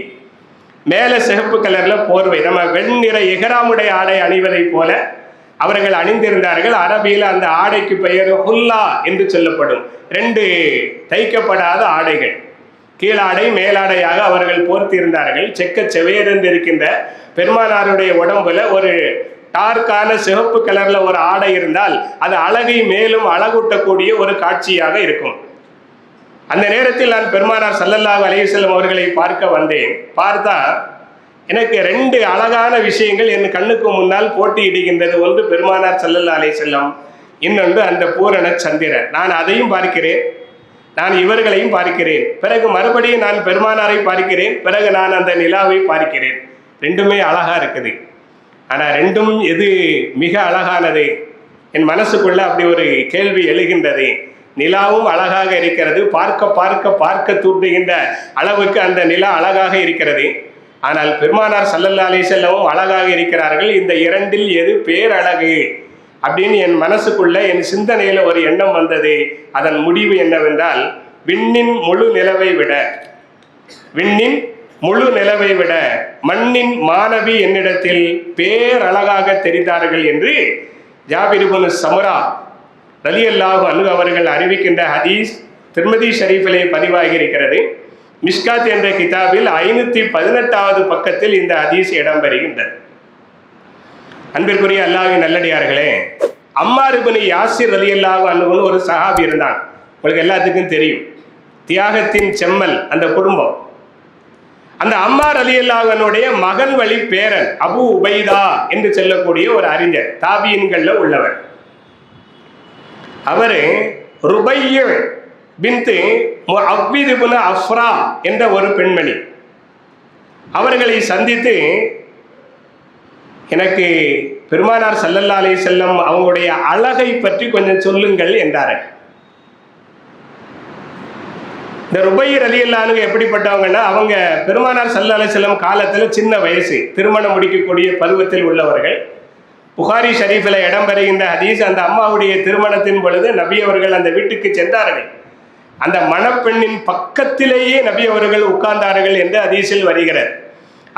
மேலே சிகப்பு கலர்ல போர்வை, நம்ம வெண்ணிற எஹ்ராமுடைய ஆடை அணிவதை போல அவர்கள் அணிந்திருந்தார்கள். அரபியில் அந்த ஆடைக்கு பெயர் ஹுல்லா என்று சொல்லப்படும். 2 தைக்கப்படாத ஆடைகள், கீழாடை மேலாடையாக அவர்கள் போர்த்தியிருந்தார்கள். செக்க செவேரென்று இருக்கின்ற பெருமானாருடைய உடம்புல ஒரு டார்க்கான சிவப்பு கலர்ல ஒரு ஆடை இருந்தால் அது அழகை மேலும் அழகூட்டக்கூடிய ஒரு காட்சியாக இருக்கும். அந்த நேரத்தில் நான் பெருமானார் ஸல்லல்லாஹு அலைஹி வஸல்லம் அவர்களை பார்க்க வந்தேன். பார்த்தா எனக்கு 2 அழகான விஷயங்கள் என் கண்ணுக்கு முன்னால் போட்டியிடுகின்றது. ஒன்று பெருமானார் ஸல்லல்லாஹு அலைஹி வஸல்லம், இன்னொன்று அந்த பூரண சந்திரன். நான் அதையும் பார்க்கிறேன், நான் இவர்களையும் பார்க்கிறேன். பிறகு மறுபடியும் நான் பெருமானாரை பார்க்கிறேன், பிறகு நான் அந்த நிலாவை பார்க்கிறேன். 2மே அழகா இருக்குது. ஆனால் 2ம் எது மிக அழகானது? என் மனசுக்குள்ள அப்படி ஒரு கேள்வி எழுகின்றது. நிலாவும் அழகாக இருக்கிறது, பார்க்க பார்க்க பார்க்க தூண்டுகின்ற அளவுக்கு அந்த நிலா அழகாக இருக்கிறது. ஆனால் பெருமானார் ஸல்லல்லாஹு அலைஹி வஸல்லம் அழகாக இருக்கிறார்கள். இந்த 2ல் எது பேரழகு அப்படின்னு என் மனசுக்குள்ள, என் சிந்தனையில ஒரு எண்ணம் வந்தது. அதன் முடிவு என்னவென்றால், விண்ணின் முழு நிலவை விட மண்ணின் மாணவி என்னிடத்தில் பேரழகாக தெரிந்தார்கள் என்று ஜாபிர் இப்னு சமுரா ரலியல்லாஹு அன்ஹு அவர்கள் அறிவிக்கின்ற ஹதீஸ் திர்மிதி ஷரீஃபிலே பதிவாகி இருக்கிறது. மிஷ்காத் என்ற கிதாபில் 518வது பக்கத்தில் இந்த ஹதீஸ் இடம்பெறுகின்றது. அன்பிற்குரிய அல்லாஹ்வின் நல்லடியார்களே, அம்மார் இப்னு யாசிர் ரலியல்லாஹு அன்ஹு ஒரு சஹாபி இருந்தான். உங்களுக்கு எல்லாத்துக்கும் தெரியும், தியாகத்தின் செம்மல் அந்த குடும்பம். அந்த அம்மார் ரலியல்லாஹு அன்ஹுடைய மகன் வழி பேரன் அபு உபைதா என்று சொல்லக்கூடிய ஒரு அறிஞர், தாபியின்கள்ல உள்ளவர். அவரு ருபைய பின்த் முஅவ்வித் இப்னு அஃப்ரா என்ற ஒரு பெண்மணி. அவர்களை சந்தித்து, எனக்கு பெருமானார் ஸல்லல்லாஹு அலைஹி வஸல்லம் அவங்களுடைய அழகை பற்றி கொஞ்சம் சொல்லுங்கள் என்றார்கள். இந்த ருபை ரலியல்லாஹு அன்ஹு எப்படிப்பட்டவங்கன்னா, அவங்க பெருமானார் ஸல்லல்லாஹு அலைஹி வஸல்லம் காலத்தில் சின்ன வயசு, திருமணம் முடிக்கக்கூடிய பருவத்தில் உள்ளவர்கள். புகாரி ஷரீஃபில் இடம்பெறுகின்ற ஹதீஸ், அந்த அம்மாவுடைய திருமணத்தின் பொழுது நபி அவர்கள் அந்த வீட்டுக்கு சென்றார்கள். அந்த மணப்பெண்ணின் பக்கத்திலேயே நபி அவர்கள் உட்கார்ந்தார்கள் என்று ஹதீஸில் வருகிறது.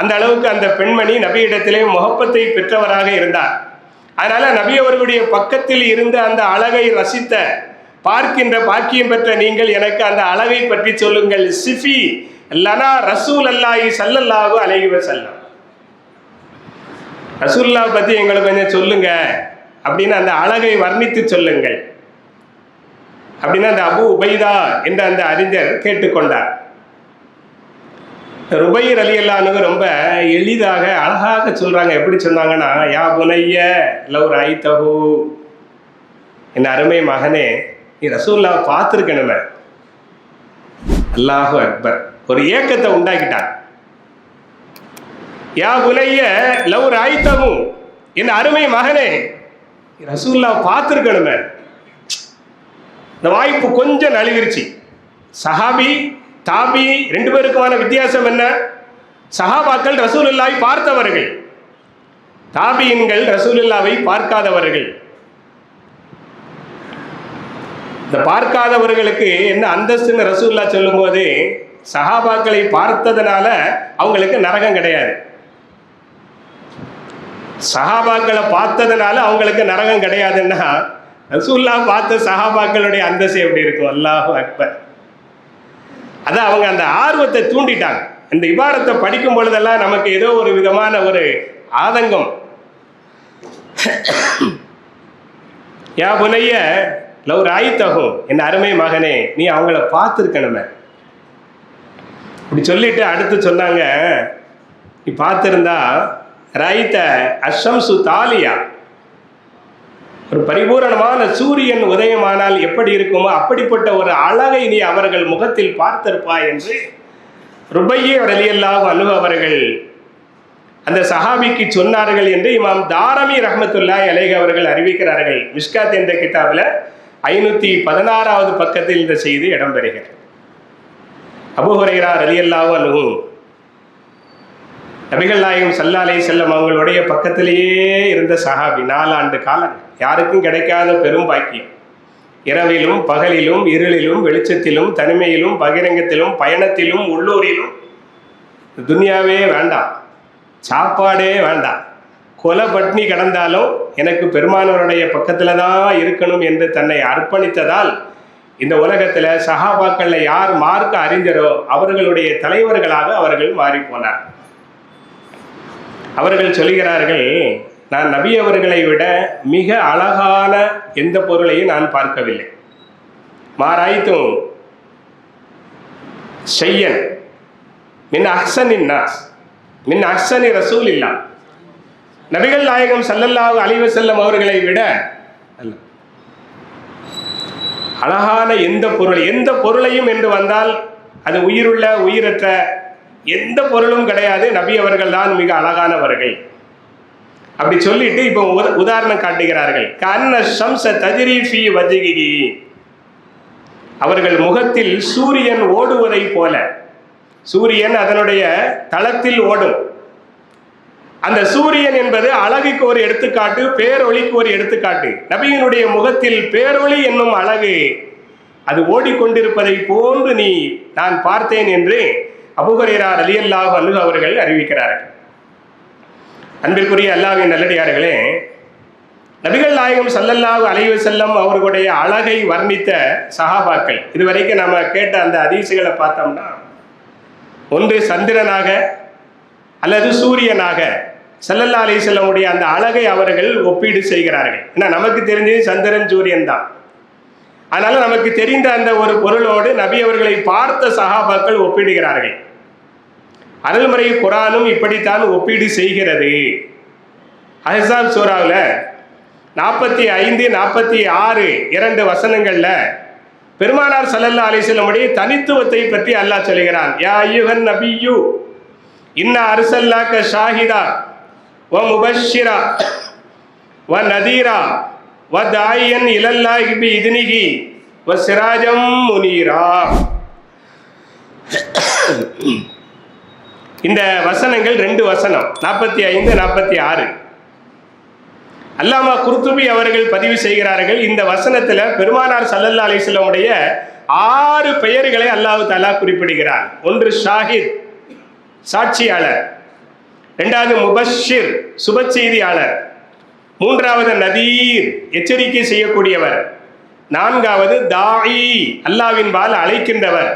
அந்த அளவுக்கு அந்த பெண்மணி நபியிடத்திலே முகப்பத்தை பெற்றவராக இருந்தார். அதனால நபி அவர்களுடைய பக்கத்தில் இருந்த அந்த அழகை ரசித்த, பார்க்கின்ற பாக்கியம் பெற்ற நீங்கள் எனக்கு அந்த அழகை பற்றி சொல்லுங்கள். சிஃபி லனா ரசூலல்லாஹி ஸல்லல்லாஹு அலைஹி வஸல்லம், ரசூலுல்லாஹ் பற்றி எங்களுக்கு கொஞ்சம் சொல்லுங்க அப்படின்னு, அந்த அழகை வர்ணித்து சொல்லுங்கள் அப்படின்னு அந்த அபு உபைதா என்ற அந்த அறிஞர் கேட்டுக்கொண்டார். ருபை ரலியல்லாஹு அன்ஹு ரொம்ப எளிதாக அழகாக சொல்றாங்க. எப்படி சொன்னாங்கன்னா, யா புனைய லவ் ராய்தஹு, என் அருமை மகனே, நீ ரசூலுல்லாஹ் பார்த்துருக்கணுமே. அல்லாஹு அக்பர், ஒரு ஏக்கத்தை உண்டாக்கிட்டான். யா புனைய லவ் ராய்தஹு, என் அருமை மகனே, ரசூலுல்லாஹ் பார்த்துருக்கணுமே. இந்த வாய்ப்பு கொஞ்சம் நழுவிருச்சு. சஹாபி தாபி 2 பேருக்குமான வித்தியாசம் என்ன? சஹாபாக்கள் ரசூலுல்லாஹை பார்த்தவர்கள், தாபியின்கள் ரசூலுல்லாஹை பார்க்காதவர்கள். இந்த பார்க்காதவர்களுக்கு என்ன அந்தஸ்துன்னு ரசூலுல்லாஹ் சொல்லும்போது, சஹாபாக்களை பார்த்ததுனால அவங்களுக்கு நரகம் கிடையாது, சஹாபாக்களை பார்த்ததுனால அவங்களுக்கு நரகம் கிடையாதுன்னா, ரசூலுல்லாஹ் பார்த்த சஹாபாக்களுடைய அந்தஸ்து எப்படி இருக்கும்? அல்லாஹு அக்பர். அதான் அவங்க அந்த ஆர்வத்தை தூண்டிட்டாங்க. இந்த இபாரத்தை படிக்கும் பொழுதெல்லாம் நமக்கு ஏதோ ஒரு விதமான ஒரு ஆதங்கம். யா புனைய லவ் ராய்தஹு, என் அருமை மகனே, நீ அவங்கள பார்த்துருக்கணுமே. இப்படி சொல்லிட்டு அடுத்து சொன்னாங்க, நீ பார்த்திருந்தா ரைத்த அஷம்சு தாலியா, ஒரு பரிபூரணமான சூரியன் உதயமானால் எப்படி இருக்குமோ அப்படிப்பட்ட ஒரு அழகை நீ அவர்கள் முகத்தில் பார்த்திருப்பாய் என்று ருபையே ரலியல்லாஹு அன்ஹு அவர்கள் அந்த சஹாபிக்கு சொன்னார்கள் என்று இமாம் தாரமி ரஹ்மத்துல்லாஹி அலைஹி அவர்கள் அறிவிக்கிறார்கள். மிஷ்காத் என்ற கிதாபில் 516வது பக்கத்தில் இந்த செய்தி இடம்பெறுகிறது. அபூ ஹுரைரா ரலியல்லாஹு அன்ஹு நபிகள் நாயகம் ஸல்லல்லாஹு அலைஹி வஸல்லம் அவங்களுடைய பக்கத்திலேயே இருந்த சஹாபி. 4 ஆண்டு காலம் யாருக்கும் கிடைக்காத பெரும் பாக்கியம். இரவிலும் பகலிலும் இருளிலும் வெளிச்சத்திலும் தனிமையிலும் பகிரங்கத்திலும் பயணத்திலும் உள்ளூரிலும் துனியாவே வேண்டாம், சாப்பாடே வேண்டாம், கொலை பட்னி கடந்தாலும் எனக்கு பெருமானவருடைய பக்கத்தில் தான் இருக்கணும் என்று தன்னை அர்ப்பணித்ததால் இந்த உலகத்தில் சஹாபாக்களில் யார் மார்க்க அறிஞரோ அவர்களுடைய தலைவர்களாக அவர்கள் மாறிப்போனார். அவர்கள் சொல்கிறார்கள், நான் நபி அவர்களை விட மிக அழகான எந்த பொருளையும் நான் பார்க்கவில்லை. மாராய்த்தும் ஷையன் மின் அஹ்சனின் நாஸ் மின் அஹ்சனி ரசூலில்லா, நபிகள் நாயகம் ஸல்லல்லாஹு அலைஹி வஸல்லம் அவர்களை விட அழகான எந்த பொருளையும் என்று வந்தால் அது உயிருள்ள உயிரற்ற எந்த பொருளும் கிடையாது, நபி அவர்கள் தான் மிக அழகானவர்கள். அப்படி சொல்லிட்டு இப்போ உதாரணம் காட்டுகிறார்கள். கண்ண ஷம்ஸ தஜ்ரி ஃபீ வஜ்ஹிஹி, அவர்கள் முகத்தில் சூரியன் ஓடுவதை போல, சூரியன் அதனுடைய தளத்தில் ஓடும். அந்த சூரியன் என்பது அழகுக்கு ஒரு எடுத்துக்காட்டு, பேரொளிக்கு ஒரு எடுத்துக்காட்டு. நபியினுடைய முகத்தில் பேரொளி என்னும் அழகு அது ஓடிக்கொண்டிருப்பதை போன்று நான் பார்த்தேன் என்று அபூ ஹுரைரா ரலியல்லாஹு அன்ஹு அவர்கள் அறிவிக்கிறார்கள். அன்பிற்குரிய அல்லாஹ்வின் நல்லடியார்களே, நபிகள் நாயகம் ஸல்லல்லாஹு அலைஹி வஸல்லம் அவர்களுடைய அழகை வர்ணித்த சஹாபாக்கள் இதுவரைக்கும் நம்ம கேட்ட அந்த ஹதீஸுகளை பார்த்தோம்னா, ஒன்று சந்திரனாக அல்லது சூரியனாக ஸல்லல்லாஹு அலைஹி வஸல்லமுடைய அந்த அழகை அவர்கள் ஒப்பீடு செய்கிறார்கள். ஏன்னா நமக்கு தெரிஞ்சது சந்திரன் சூரியன் தான். அதனால நமக்கு தெரிந்த அந்த ஒரு பொருளோடு நபி அவர்களை பார்த்த சஹாபாக்கள் ஒப்பிடுகிறார்கள். அருள்முறை குர்ஆனும் இப்படித்தான் ஒப்பீடு செய்கிறது. அஹ்ஸாப் சூராவில் 45, 46 2 வசனங்கள்ல பெருமானார் ஸல்லல்லாஹு அலைஹி வஸல்லமுடைய தனித்துவத்தை பற்றி அல்லாஹ் சொல்கிறான். யா அய்யுஹன் நபிய்யு இன்னா அர்ஸல்னாக ஷாஹிதா வ முபஷ்ஷிரா வ நதீரா வ தாயியன் இலல்லாஹி பி இத்னிஹி வ சிராஜம் முனீரா. இந்த வசனங்கள் 2 வசனம் 45, 46. அல்லாமா குர்துபி அவர்கள் பதிவு செய்கிறார்கள், இந்த வசனத்தில் பெருமானார் ஸல்லல்லாஹு அலைஹி வஸல்லமுடைய 6 பெயர்களை அல்லாஹ் தஆலா குறிப்பிடுகிறார். ஒன்று ஷாஹித், சாட்சியாளர். 2வது முபஷ்ஷிர், சுப செய்தியாளர். 3வது நதீர், எச்சரிக்கை செய்யக்கூடியவர். 4வது தாயி, அல்லாஹ்வின் பால் அழைக்கின்றவர்.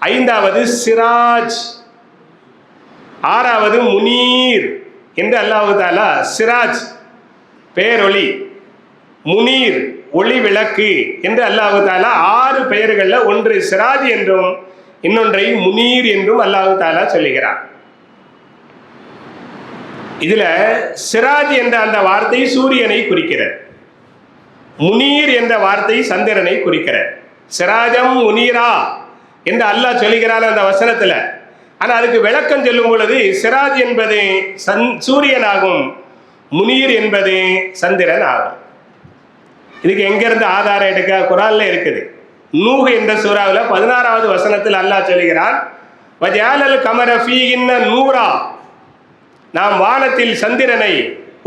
5வது சிராஜ். 6வது முனீர் என்று அல்லாஹ் தஆலா சிராஜ் பேரொளி, முனீர் ஒளி விளக்கு என்று அல்லாஹ் தஆலா 6 பெயர்களில் ஒன்று சிராஜ் என்றும் இன்னொன்றை முனீர் என்றும் அல்லாஹ் தஆலா சொல்லுகிறார். இதுல சிராஜ் என்ற அந்த வார்த்தை சூரியனை குறிக்கிறது, முனீர் என்ற வார்த்தை சந்திரனை குறிக்கிறது. சிராஜம் முனீரா என்று அல்லாஹ் சொல்லுகிறான் அந்த வசனத்துல. ஆனா அதுக்கு விளக்கம் சொல்லும் பொழுது சிராஜ் என்பது சூரியனாகும், முனீர் என்பது சந்திரன் ஆகும். இதுக்கு எங்கிருந்து ஆதாரம் எடுக்க? குர்ஆன்ல இருக்குது. நூஹ் என்ற சூறாவில் 16வது வசனத்தில் அல்லாஹ் சொல்கிறான், வஜஅலல் கமர ஃபீஹின்ன நூரா, நாம் வானத்தில் சந்திரனை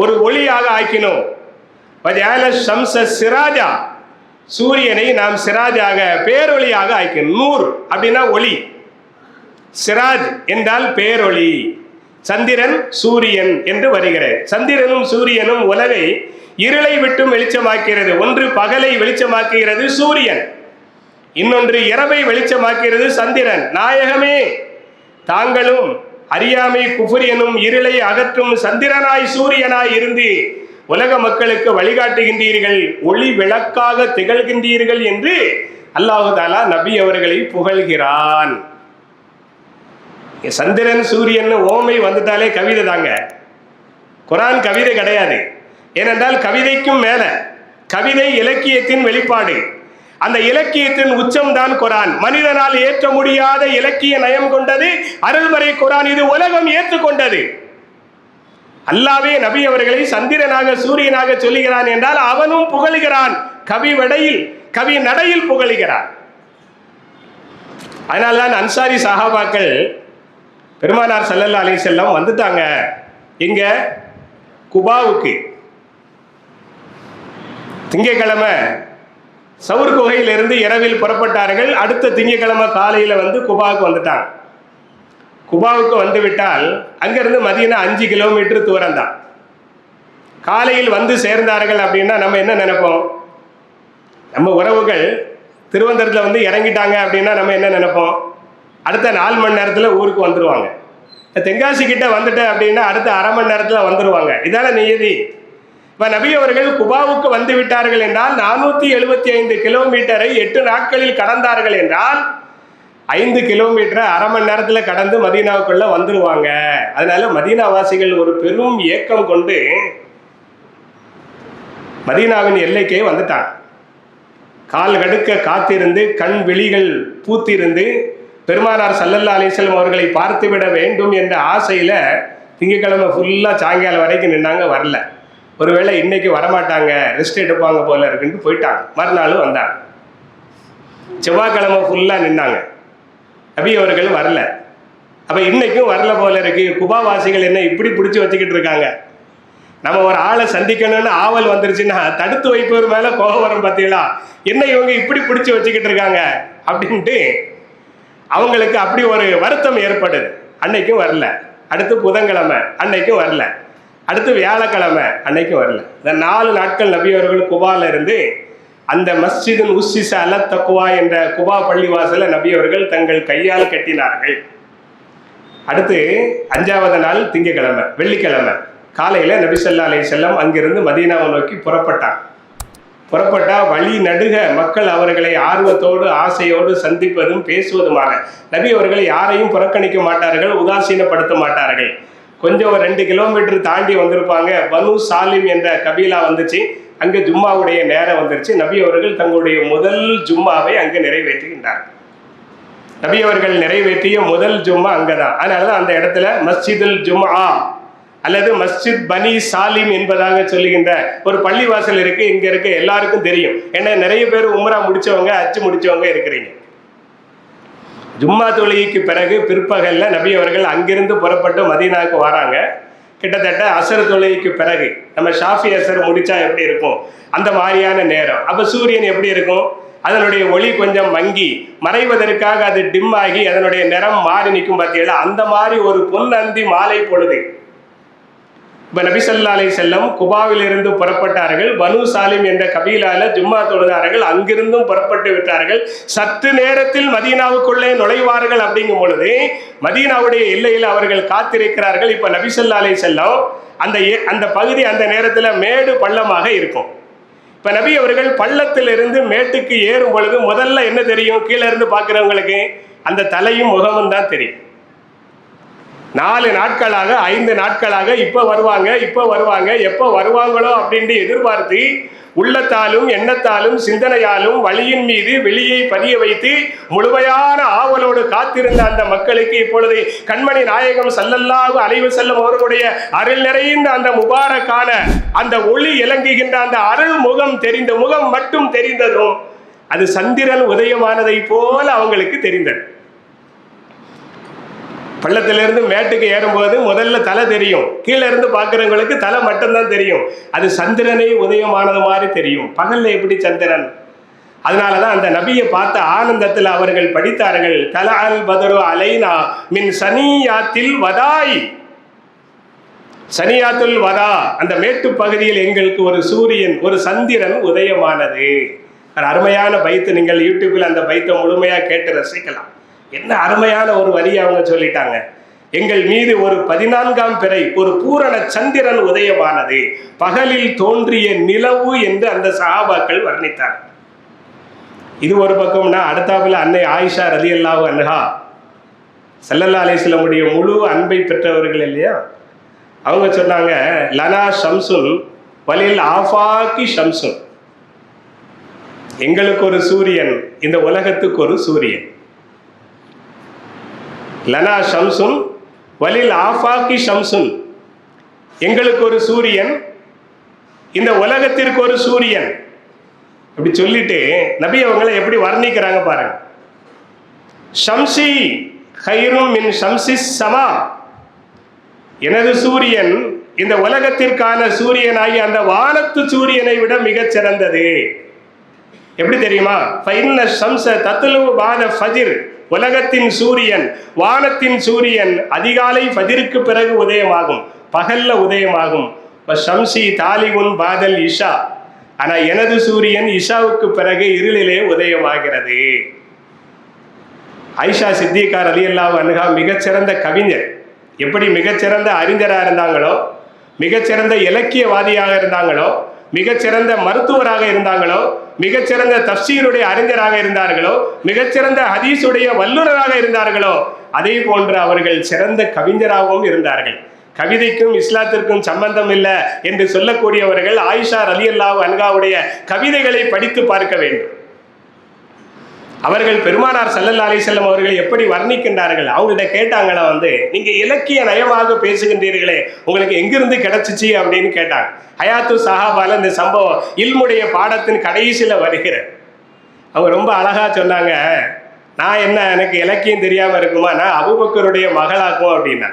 ஒரு ஒளியாக ஆக்கினோம். வஜஅலஷ் ஷம்ஸ சிராஜா, சூரியனை நாம் சிராஜாக பேரொளியாக ஆக்கினோம். நூர் அப்படின்னா ஒளி, சிராஜ் என்றால் பேரொளி. சந்திரன் சூரியன் என்று வருகிறது. சந்திரனும் சூரியனும் உலகை இருளை விட்டும் வெளிச்சமாக்கிறது. ஒன்று பகலை வெளிச்சமாக்குகிறது சூரியன், இன்னொன்று இரவை வெளிச்சமாக்கிறது சந்திரன். நாயகமே, தாங்களும் அறியாமை குஃபர் எனும் இருளை அகற்றும் சந்திரனாய் சூரியனாய் இருந்து உலக மக்களுக்கு வழிகாட்டுகின்றீர்கள், ஒளி விளக்காக திகழ்கின்றீர்கள் என்று அல்லாஹ் தஆலா நபி அவர்களை புகழ்கிறான். சந்திரன் சூரியன் ஓமை வந்துட்டாலே கவிதை தாங்க. குரான் கவிதை கிடையாது. ஏனென்றால் கவிதைக்கும் மேல கவிதை இலக்கியத்தின் வெளிப்பாடு. அந்த இலக்கியத்தின் உச்சம்தான் குரான். மனிதனால் ஏற்ற முடியாத இலக்கிய நயம் கொண்டது அருள்மறை குரான். இது உலகம் ஏற்றுக்கொண்டது. அல்லாவே நபி அவர்களை சந்திரனாக சூரியனாக சொல்லுகிறான் என்றால் அவனும் புகழுகிறான். கவி வடையில் கவி நடையில் புகழுகிறான். அதனால்தான் அன்சாரி சஹாபாக்கள் பெருமானார் ஸல்லல்லாஹு அலைஹி வஸல்லம் வந்துட்டாங்க இங்க குபாவுக்கு. திங்கட்கிழமை சவுர் குகையிலிருந்து இரவில் புறப்பட்டார்கள். அடுத்த திங்கட்கிழமை காலையில் வந்து குபாவுக்கு வந்துட்டாங்க. குபாவுக்கு வந்து விட்டால் அங்கிருந்து மதீனா 5 கிலோமீட்டர் தூரம் தான். காலையில் வந்து சேர்ந்தார்கள் அப்படின்னா நம்ம என்ன நினைப்போம்? நம்ம உறவுகள் திருவனந்தபுரத்தில் வந்து இறங்கிட்டாங்க அப்படின்னா நம்ம என்ன நினைப்போம்? அடுத்த 4 மணி நேரத்தில் ஊருக்கு வந்துடுவாங்க. தென்காசி கிட்ட வந்துட்டேன் அப்படின்னா அடுத்த அரை மணி நேரத்தில் வந்துடுவாங்க. இதான நியதி. இப்போ நபி அவர்கள் குபாவுக்கு வந்து விட்டார்கள் என்றால் 475 கிலோமீட்டரை 8 நாட்களில் கடந்தார்கள் என்றால் 5 கிலோமீட்டரை அரை மணி நேரத்தில் கடந்து மதீனாவுக்குள்ள வந்துடுவாங்க. அதனால மதீனாவாசிகள் ஒரு பெரும் ஏக்கம் கொண்டு மதீனாவின் எல்லைக்கே வந்துட்டாங்க. கால் கடுக்க காத்திருந்து கண் விழிகள் பூத்திருந்து பெருமானார் ஸல்லல்லாஹு அலைஹி வஸல்லம் அவர்களை பார்த்துவிட வேண்டும் என்ற ஆசையில் திங்கட்கிழமை ஃபுல்லாக சாயங்காலம் வரைக்கும் நின்னாங்க, வரல. ஒருவேளை இன்னைக்கு வரமாட்டாங்க, ரெஸ்ட் எடுப்பாங்க போல இருக்குன்ட்டு போயிட்டாங்க. மறுநாள் வந்தாங்க. செவ்வாய்க்கிழமை ஃபுல்லாக நின்னாங்க, நபி அவர்கள் வரல. அப்போ இன்னைக்கும் வரல போல இருக்கு. குபாவாசிகள் என்ன இப்படி பிடிச்சி வச்சுக்கிட்டு இருக்காங்க? நம்ம ஒரு ஆளை சந்திக்கணும்னு ஆவல் வந்துருச்சுன்னா தடுத்து வைப்பவர் மேலே கோபம் வரும். பார்த்தீங்களா, என்ன இவங்க இப்படி பிடிச்சி வச்சுக்கிட்டு இருக்காங்க அப்படின்ட்டு அவங்களுக்கு அப்படி ஒரு வருத்தம் ஏற்படுது. அன்னைக்கும் வரல. அடுத்து புதன்கிழமை அன்னைக்கும் வரல. அடுத்து வியாழக்கிழமை அன்னைக்கும் வரல. இந்த 4 நாட்கள் நபி அவர்கள் குபால இருந்து அந்த மஸ்ஜிதுன் உஸ்ஸிஸ அலா தக்வா என்ற குபா பள்ளிவாசலை நபி அவர்கள் தங்கள் கையால் கட்டினார்கள். அடுத்து 5வது நாள் திங்கட்கிழமை வெள்ளிக்கிழமை காலையில் நபி ஸல்லல்லாஹு அலைஹி வஸல்லம் அங்கிருந்து மதீனாவை நோக்கி புறப்பட்டா வழி நடுக மக்கள் அவர்களை ஆர்வத்தோடு ஆசையோடு சந்திப்பதும் பேசுவதுமாக. நபி அவர்கள் யாரையும் புறக்கணிக்க மாட்டார்கள், உதாசீனப்படுத்த மாட்டார்கள். கொஞ்சம் ஒரு 2 கிலோமீட்டர் தாண்டி வந்திருப்பாங்க. பனு சாலிம் என்ற கபீலா வந்துச்சு. அங்கே ஜும்மாவுடைய நேரம் வந்துருச்சு. நபி அவர்கள் தங்களுடைய முதல் ஜும்மாவை அங்கே நிறைவேற்றுகின்றார். நபி அவர்கள் நிறைவேற்றிய முதல் ஜும்மா அங்கே தான். அதனால தான் அந்த இடத்துல மஸ்ஜிதுல் ஜும்ஆ அல்லது மஸ்ஜித் பனி சாலிம் என்பதாக சொல்லுகின்ற ஒரு பள்ளிவாசல் இருக்கு. இங்க இருக்க எல்லாருக்கும் தெரியும். ஏன்னா நிறைய பேர் உம்ரா முடிச்சவங்க, ஹஜ் முடிச்சவங்க இருக்கிறீங்க. ஜும்மா தொழுகைக்கு பிறகு பிற்பகல்ல நபி அவர்கள் அங்கிருந்து புறப்பட்டு மதீனாவுக்கு வராங்க. கிட்டத்தட்ட அசர் தொழுகைக்கு பிறகு நம்ம ஷாஃபி அசர் முடிச்சா எப்படி இருக்கும் அந்த மாதிரியான நேரம். அப்ப சூரியன் எப்படி இருக்கும்? அதனுடைய ஒளி கொஞ்சம் மங்கி மறைவதற்காக அது டிம் ஆகி அதனுடைய நிறம் மாறி நிற்கும். பார்த்தீங்களா, அந்த மாதிரி ஒரு பொன்னந்தி மாலை பொழுது. இப்போ நபி ஸல்லல்லாஹு அலைஹி வஸல்லம் குபாவிலிருந்து புறப்பட்டார்கள். பனு சாலிம் என்ற கபீலால ஜும்மா தொழுதார்கள். அங்கிருந்தும் புறப்பட்டு விட்டார்கள். சற்று நேரத்தில் மதீனாவுக்குள்ளே நுழைவார்கள். அப்படிங்கும் பொழுது மதீனாவுடைய எல்லையில் அவர்கள் காத்திருக்கிறார்கள். இப்போ நபி ஸல்லல்லாஹு அலைஹி வஸல்லம் அந்த பகுதி அந்த நேரத்தில் மேடு பள்ளமாக இருக்கும். இப்போ நபி அவர்கள் பள்ளத்திலிருந்து மேட்டுக்கு ஏறும் பொழுது முதல்ல என்ன தெரியும்? கீழே இருந்து பார்க்குறவங்களுக்கு அந்த தலையும் முகமும் தான் தெரியும். 4 நாட்களாக 5 நாட்களாக இப்போ வருவாங்க எப்போ வருவாங்களோ அப்படின்ட்டு எதிர்பார்த்து உள்ளத்தாலும் எண்ணத்தாலும் சிந்தனையாலும் வழியின் மீது வெளியை பதிய வைத்து முழுமையான ஆவலோடு காத்திருந்த அந்த மக்களுக்கு இப்பொழுது கண்மணி நாயகம் ஸல்லல்லாஹு அலைஹி வஸல்லம் அவர்களுடைய அருள் நிறைந்த அந்த முபாரக்கான அந்த ஒளி இலங்குகின்ற அந்த அருள் முகம் தெரிந்த முகம் மட்டும் தெரிந்ததும் அது சந்திரன் உதயமானதை போல அவங்களுக்கு தெரிந்தது. பள்ளத்திலிருந்து மேட்டுக்கு ஏறும்போது முதல்ல தலை தெரியும். கீழே இருந்து பார்க்குறவங்களுக்கு தலை மட்டும்தான் தெரியும். அது சந்திரனை உதயமானது மாதிரி தெரியும். பகல்ல எப்படி சந்திரன்? அதனால தான் அந்த நபியை பார்த்த ஆனந்தத்தில் அவர்கள் படித்தார்கள், தலஅல் பத்ரு அலைனா மின் சனியாத்தில் வதாய். சனியாத்துல் வதா, அந்த மேட்டு பகுதியில் எங்களுக்கு ஒரு சூரியன் ஒரு சந்திரன் உதயமானது. அருமையான பைத்து. நீங்கள் யூடியூப்பில் அந்த பைத்தை முழுமையாக கேட்டு ரசிக்கலாம். என்ன அருமையான ஒரு வரி அவங்க சொல்லிட்டாங்க. எங்கள் மீது ஒரு 14ஆம் பிறை ஒரு பூரண சந்திரன் உதயமானது, பகலில் தோன்றிய நிலவு என்று அந்த சஹாபாக்கள் வர்ணித்தார். இது ஒரு பக்கம்னா அடுத்தாப்புல அன்னை ஆயிஷா ரலியல்லாஹு அன்ஹா ஸல்லல்லாஹு அலைஹி வஸல்லமுடைய முழு அன்பை பெற்றவர்கள் இல்லையா? அவங்க சொன்னாங்க, லனா ஷம்சுன் வலில் ஆஃபாக்கி ஷம்சுன், எங்களுக்கு ஒரு சூரியன், இந்த உலகத்துக்கு ஒரு சூரியன். லனா ஷம்சுன் வலில் ஆஃபாக்கி ஷம்சுன், எங்களுக்கு ஒரு சூரியன், இந்த உலகத்திற்கு ஒரு சூரியன். அப்படி சொல்லிட்டு நபி அவங்களை எப்படி வர்ணிக்கிறாங்க பாருங்க. ஷம்சி ஹைரும் மின் ஷம்சி ஸமா, எனது சூரியன் இந்த உலகத்திற்கான சூரியனாகி அந்த வானத்து சூரியனை விட மிகச் சிறந்தது. எப்படி தெரியுமா? ஃபைன்ன ஷம்ஸ தத்லு பாத ஃபஜ்ர், உலகத்தின் சூரியன், வானத்தின் சூரியன் அதிகாலை ஃபஜ்ருக்கு பிறகு உதயமாகும், பகல்ல உதயமாகும். ஷம்சி தாலிகுன் பாதல் இஷா, ஆனா எனது சூரியன் இஷாவுக்கு பிறகு இருளிலே உதயமாகிறது. ஆயிஷா சித்திகா ரலியல்லாஹு அன்ஹா மிகச்சிறந்த கவிஞர். எப்படி மிகச்சிறந்த அறிஞராக இருந்தாங்களோ, மிகச்சிறந்த இலக்கியவாதியாக இருந்தாங்களோ, மிகச்சிறந்த மருத்துவராக இருந்தாங்களோ, மிகச்சிறந்த தஃப்சீருடைய அறிஞராக இருந்தார்களோ, மிகச்சிறந்த ஹதீஸுடைய வல்லுநராக இருந்தார்களோ, அதே போன்று அவர்கள் சிறந்த கவிஞராகவும் இருந்தார்கள். கவிதைக்கும் இஸ்லாத்திற்கும் சம்பந்தம் இல்லை என்று சொல்லக்கூடியவர்கள் ஆயிஷா ரலியல்லாஹு அன்ஹாவுடைய கவிதைகளை படித்து பார்க்க வேண்டும். அவர்கள் பெருமானார் ஸல்லல்லாஹு அலைஹி வஸல்லம் அவர்கள் எப்படி வர்ணிக்கின்றார்கள். அவங்கள்ட்ட கேட்டாங்களா, நீங்க இலக்கிய நயமாக பேசுகின்றீர்களே, உங்களுக்கு எங்கிருந்து கிடைச்சிச்சு அப்படின்னு கேட்டாங்க. ஹயாத்து சஹாபால இந்த சம்பவம் இல்முடைய பாடத்தின் கடைசியில வருகிற. அவங்க ரொம்ப அழகா சொன்னாங்க, நான் என்ன எனக்கு இலக்கியம் தெரியாம இருக்குமா, நான் அபூபக்கருடைய மகளாக்கும் அப்படின்னா.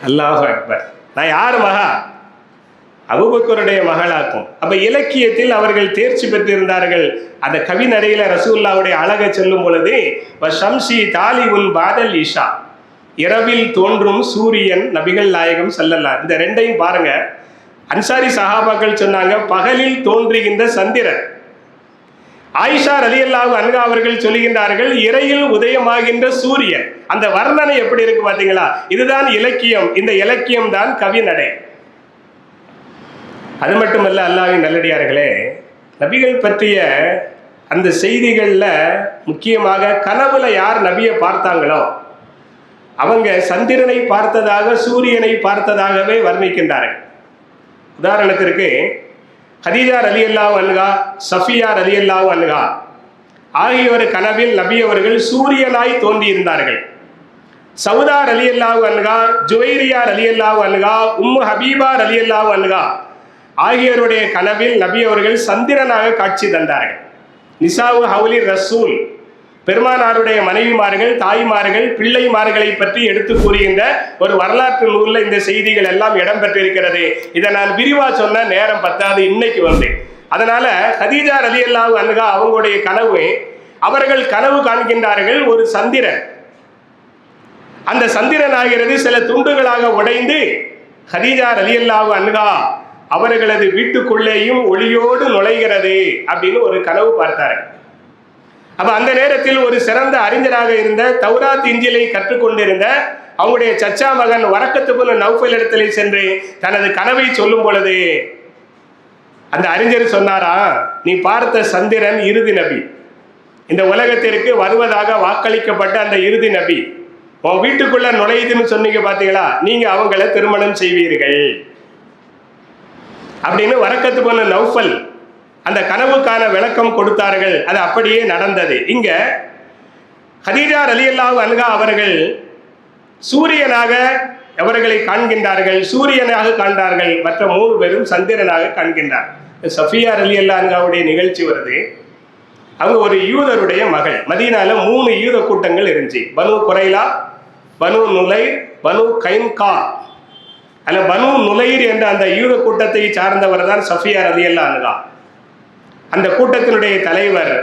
அல்லாஹு அக்பர், நான் யார் மகா? அபூபக்கருடைய மகளாக்கும். அப்ப இலக்கியத்தில் அவர்கள் தேர்ச்சி பெற்றிருந்தார்கள். அந்த கவிநடையில ரசூலுல்லாஹ்வுடைய அழகை சொல்லும் பொழுது, ஷம்சி தாலிகுன் பாதல் இஷா, இரவில் தோன்றும் சூரியன் நபிகள் நாயகம் ஸல்லல்லாஹு, இந்த ரெண்டையும் பாருங்க. அன்சாரி சஹாபாக்கள் சொன்னாங்க, பகலில் தோன்றுகின்ற சந்திரன். ஆயிஷா ரலியல்லாஹு அன்ஹா அவர்கள் சொல்லுகின்றார்கள், இறையில் உதயமாகின்ற சூரியன். அந்த வர்ணனை எப்படி இருக்கு பாத்தீங்களா? இதுதான் இலக்கியம். இந்த இலக்கியம் தான் கவிநடை. அது மட்டுமல்ல, அல்லாஹ்வின் நல்லடியார்களே, நபிகள் பற்றிய அந்த செய்திகளில் முக்கியமாக கனவுல யார் நபியை பார்த்தாங்களோ அவங்க சந்திரனை பார்த்ததாக, சூரியனை பார்த்ததாகவே வர்ணிக்கின்றார்கள். உதாரணத்திற்கு ஹதீஜா ரலியல்லாஹு அன்ஹா, சஃபியா ரலியல்லாஹு அன்ஹா ஆகியோர் கனவில் நபி அவர்கள் சூரியனாய் தோன்றியிருந்தார்கள். சவுதா ரலியல்லாஹு அன்ஹா, ஜுவைரியா ரலியல்லாஹு அன்ஹா, உம்மு ஹபீபா ரலியல்லாஹு அன்ஹா ஆகியோருடைய கனவில் நபி அவர்கள் சந்திரனாக காட்சி தந்தார்கள். நிசாவு ஹவுலி ரசூல், பெருமானாருடைய மனைவிமார்கள், தாய்மார்கள், பிள்ளைமார்களை பற்றி எடுத்து கூறுகின்ற ஒரு வரலாற்று நூலில் இந்த செய்திகள் எல்லாம் இடம்பெற்றிருக்கிறது. இதை நான் விரிவா சொன்ன நேரம் பத்தாது, இன்னைக்கு அதனால ஹதீஜா ரலியல்லாஹு அன்ஹா அவங்களுடைய கனவு, அவர்கள் கனவு காண்கின்றார்கள் ஒரு சந்திரன். அந்த சந்திரன் ஆகிறது சில துண்டுகளாக உடைந்து ஹதீஜா ரலியல்லாஹு அன்ஹா அவர்களது வீட்டுக்குள்ளேயும் ஒளியோடு நுழைகிறது அப்படின்னு ஒரு கனவு பார்த்தார்கள். அப்ப அந்த நேரத்தில் ஒரு சிறந்த அறிஞராக இருந்த, தௌராத் இஞ்சிலை கற்றுக்கொண்டிருந்த அவங்களுடைய சச்சா மகன் வரக்கத் இப்னு நௌஃபல் இடத்திலே சென்று தனது கனவை சொல்லும் பொழுது அந்த அறிஞர் சொன்னாரா, நீ பார்த்த சந்திரன் இறுதி நபி, இந்த உலகத்திற்கு வருவதாக வாக்களிக்கப்பட்ட அந்த இறுதி நபி உன் வீட்டுக்குள்ள நுழையுதுன்னு சொன்னீங்க பாத்தீங்களா, நீங்க அவங்களை திருமணம் செய்வீர்கள் அப்படின்னு வரக்கத் இப்னு நௌஃபல் அந்த கனவுக்கான விளக்கம் கொடுத்தார்கள். அது அப்படியே நடந்தது. இங்க ஹதீஜா ரலியல்லாஹு அன்ஹா அவர்கள் சூரியனாக அவர்களை காண்கின்றார்கள், சூரியனாக காண்கிறார்கள். மற்ற 3 பேரும் சந்திரனாக காண்கின்றார். சஃபியா ரலியல்லாஹு அன்ஹாவுடைய நிகழ்ச்சி வருது. அவங்க ஒரு யூதருடைய மகள். மதீனால 3 யூத கூட்டங்கள் இருந்துச்சு. பனு குரைலா, பனு நுலைர், பனு கைன்கா. அல்ல பனு நுலைர் என்ற அந்த யூத கூட்டத்தை சார்ந்தவர் தான் சஃபியா ரலியல்லாஹு அன்ஹா. அந்த கூட்டத்தினுடைய தலைவர்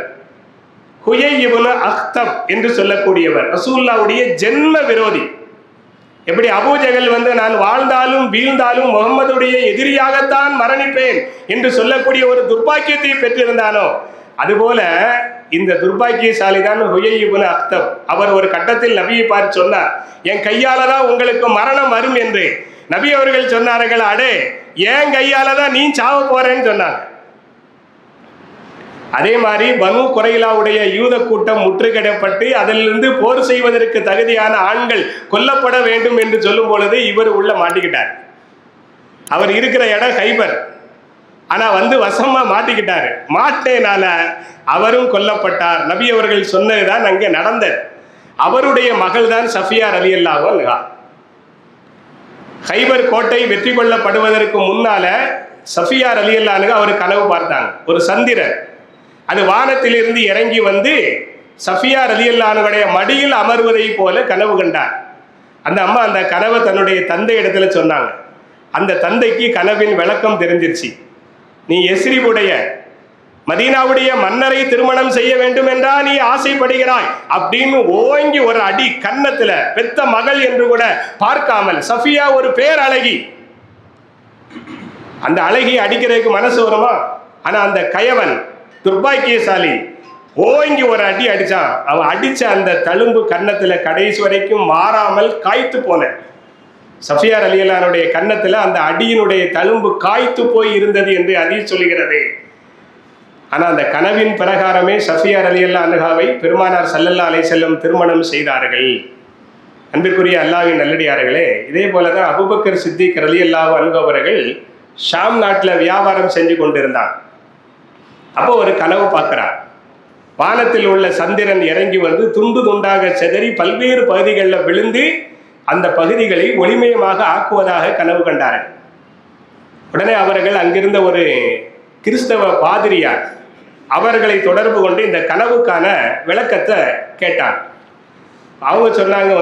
ஹுயை இப்னு அக்தப் என்று சொல்லக்கூடியவர், ரசூலுல்லாஹ்வுடைய ஜென்ம விரோதி. எப்படி அபூஜகல் நான் வாழ்ந்தாலும் வீழ்ந்தாலும் முகம்மதுடைய எதிரியாகத்தான் மரணிப்பேன் என்று சொல்லக்கூடிய ஒரு துர்பாக்கியத்தை பெற்றிருந்தானோ, அதுபோல இந்த துர்பாக்கியசாலி தான் ஹுயை இப்னு அக்தப். அவர் ஒரு கட்டத்தில் நபியை பார்த்து சொன்னார், என் கையால தான் உங்களுக்கு மரணம் வரும் என்று. நபி அவர்கள் சொன்னார்கள், அடே என் கையால தான் நீ சாவ போறேன்னு சொன்னாங்க. அதே மாதிரி பனு குறைலாவுடைய யூத கூட்டம் முற்றுகையிடப்பட்டு அதிலிருந்து போர் செய்வதற்கு தகுதியான ஆண்கள் கொல்லப்பட வேண்டும் என்று சொல்லும் பொழுது இவர் உள்ள மாட்டிக்கிட்டார். அவர் இருக்கிற இடம் ஹைபர், ஆனா வசமா மாட்டிக்கிட்டாரு. மாட்டேனால அவரும் கொல்லப்பட்டார். நபி அவர்கள் சொன்னதுதான் அங்கே நடந்தது. அவருடைய மகள் தான் சஃபியா ரலியல்லாஹு அன்ஹா. ஹைபர் கோட்டை வெற்றி கொள்ளப்படுவதற்கு முன்னால சஃபியா ரலியல்லாஹு அன்ஹா அவர் கனவு பார்த்தாங்க. ஒரு சந்திரன் அது வானத்திலிருந்து இறங்கி வந்து சஃபியா ரலியல்லாஹு அன்ஹுடைய மடியில் அமர்வதை போல கனவு கண்டார். அந்த அம்மா அந்த கனவை தன்னுடைய தந்தை இடத்துல சொன்னாங்க. அந்த தந்தைக்கு கனவின் விளக்கம் தெரிஞ்சிருச்சு. நீ எஸ்ரிபுடைய மதீனாவுடைய மன்னரை திருமணம் செய்ய வேண்டும் என்றா நீ ஆசைப்படுகிறாய் அப்படின்னு ஓங்கி ஒரு அடி கன்னத்துல, பெத்த மகள் என்று கூட பார்க்காமல். சஃபியா ஒரு பேரழகி, அந்த அழகி அடிக்கிறதுக்கு மனசு வருமா? ஆனா அந்த கயவன் துர்பாக்கியசாலி ஓங்கி ஒரு அடி அடிச்சான். அவன் அடிச்ச அந்த தழும்பு கன்னத்துல கடைசி வரைக்கும் மாறாமல் காய்த்து போன. சஃபியா ரலியல்லாஹு அன்ஹுடைய கன்னத்துல அந்த அடியினுடைய தழும்பு காய்த்து போய் இருந்தது என்று ஹதீஸ் சொல்கிறது. ஆனா அந்த கனவின் பிரகாரமே சஃபியா ரலியல்லாஹு அன்ஹாவை பெருமானார் ஸல்லல்லாஹு அலைஹி வஸல்லம் திருமணம் செய்தார்கள். அன்பிற்குரிய அல்லாஹ்வின் நல்லடியார்களே, இதே போலதான் அபூபக்கர் சித்திக் ரலியல்லாஹு அன்ஹு அவர்கள் ஷாம் நாட்டில் வியாபாரம் செஞ்சு கொண்டிருந்தார். அப்போ ஒரு கனவு பார்க்கிறார். வானத்தில் உள்ள சந்திரன் இறங்கி வந்து துண்டு துண்டாக சிதறி பல்வேறு பகுதிகளில் விழுந்து அந்த பகுதிகளை ஒளிமயமாக ஆக்குவதாக கனவு கண்டார்கள். உடனே அவர்கள் அங்கிருந்த ஒரு கிறிஸ்தவ பாதிரியார் அவர்களை தொடர்பு கொண்டு இந்த கனவுக்கான விளக்கத்தை கேட்டார். அவங்க சொன்னாங்க,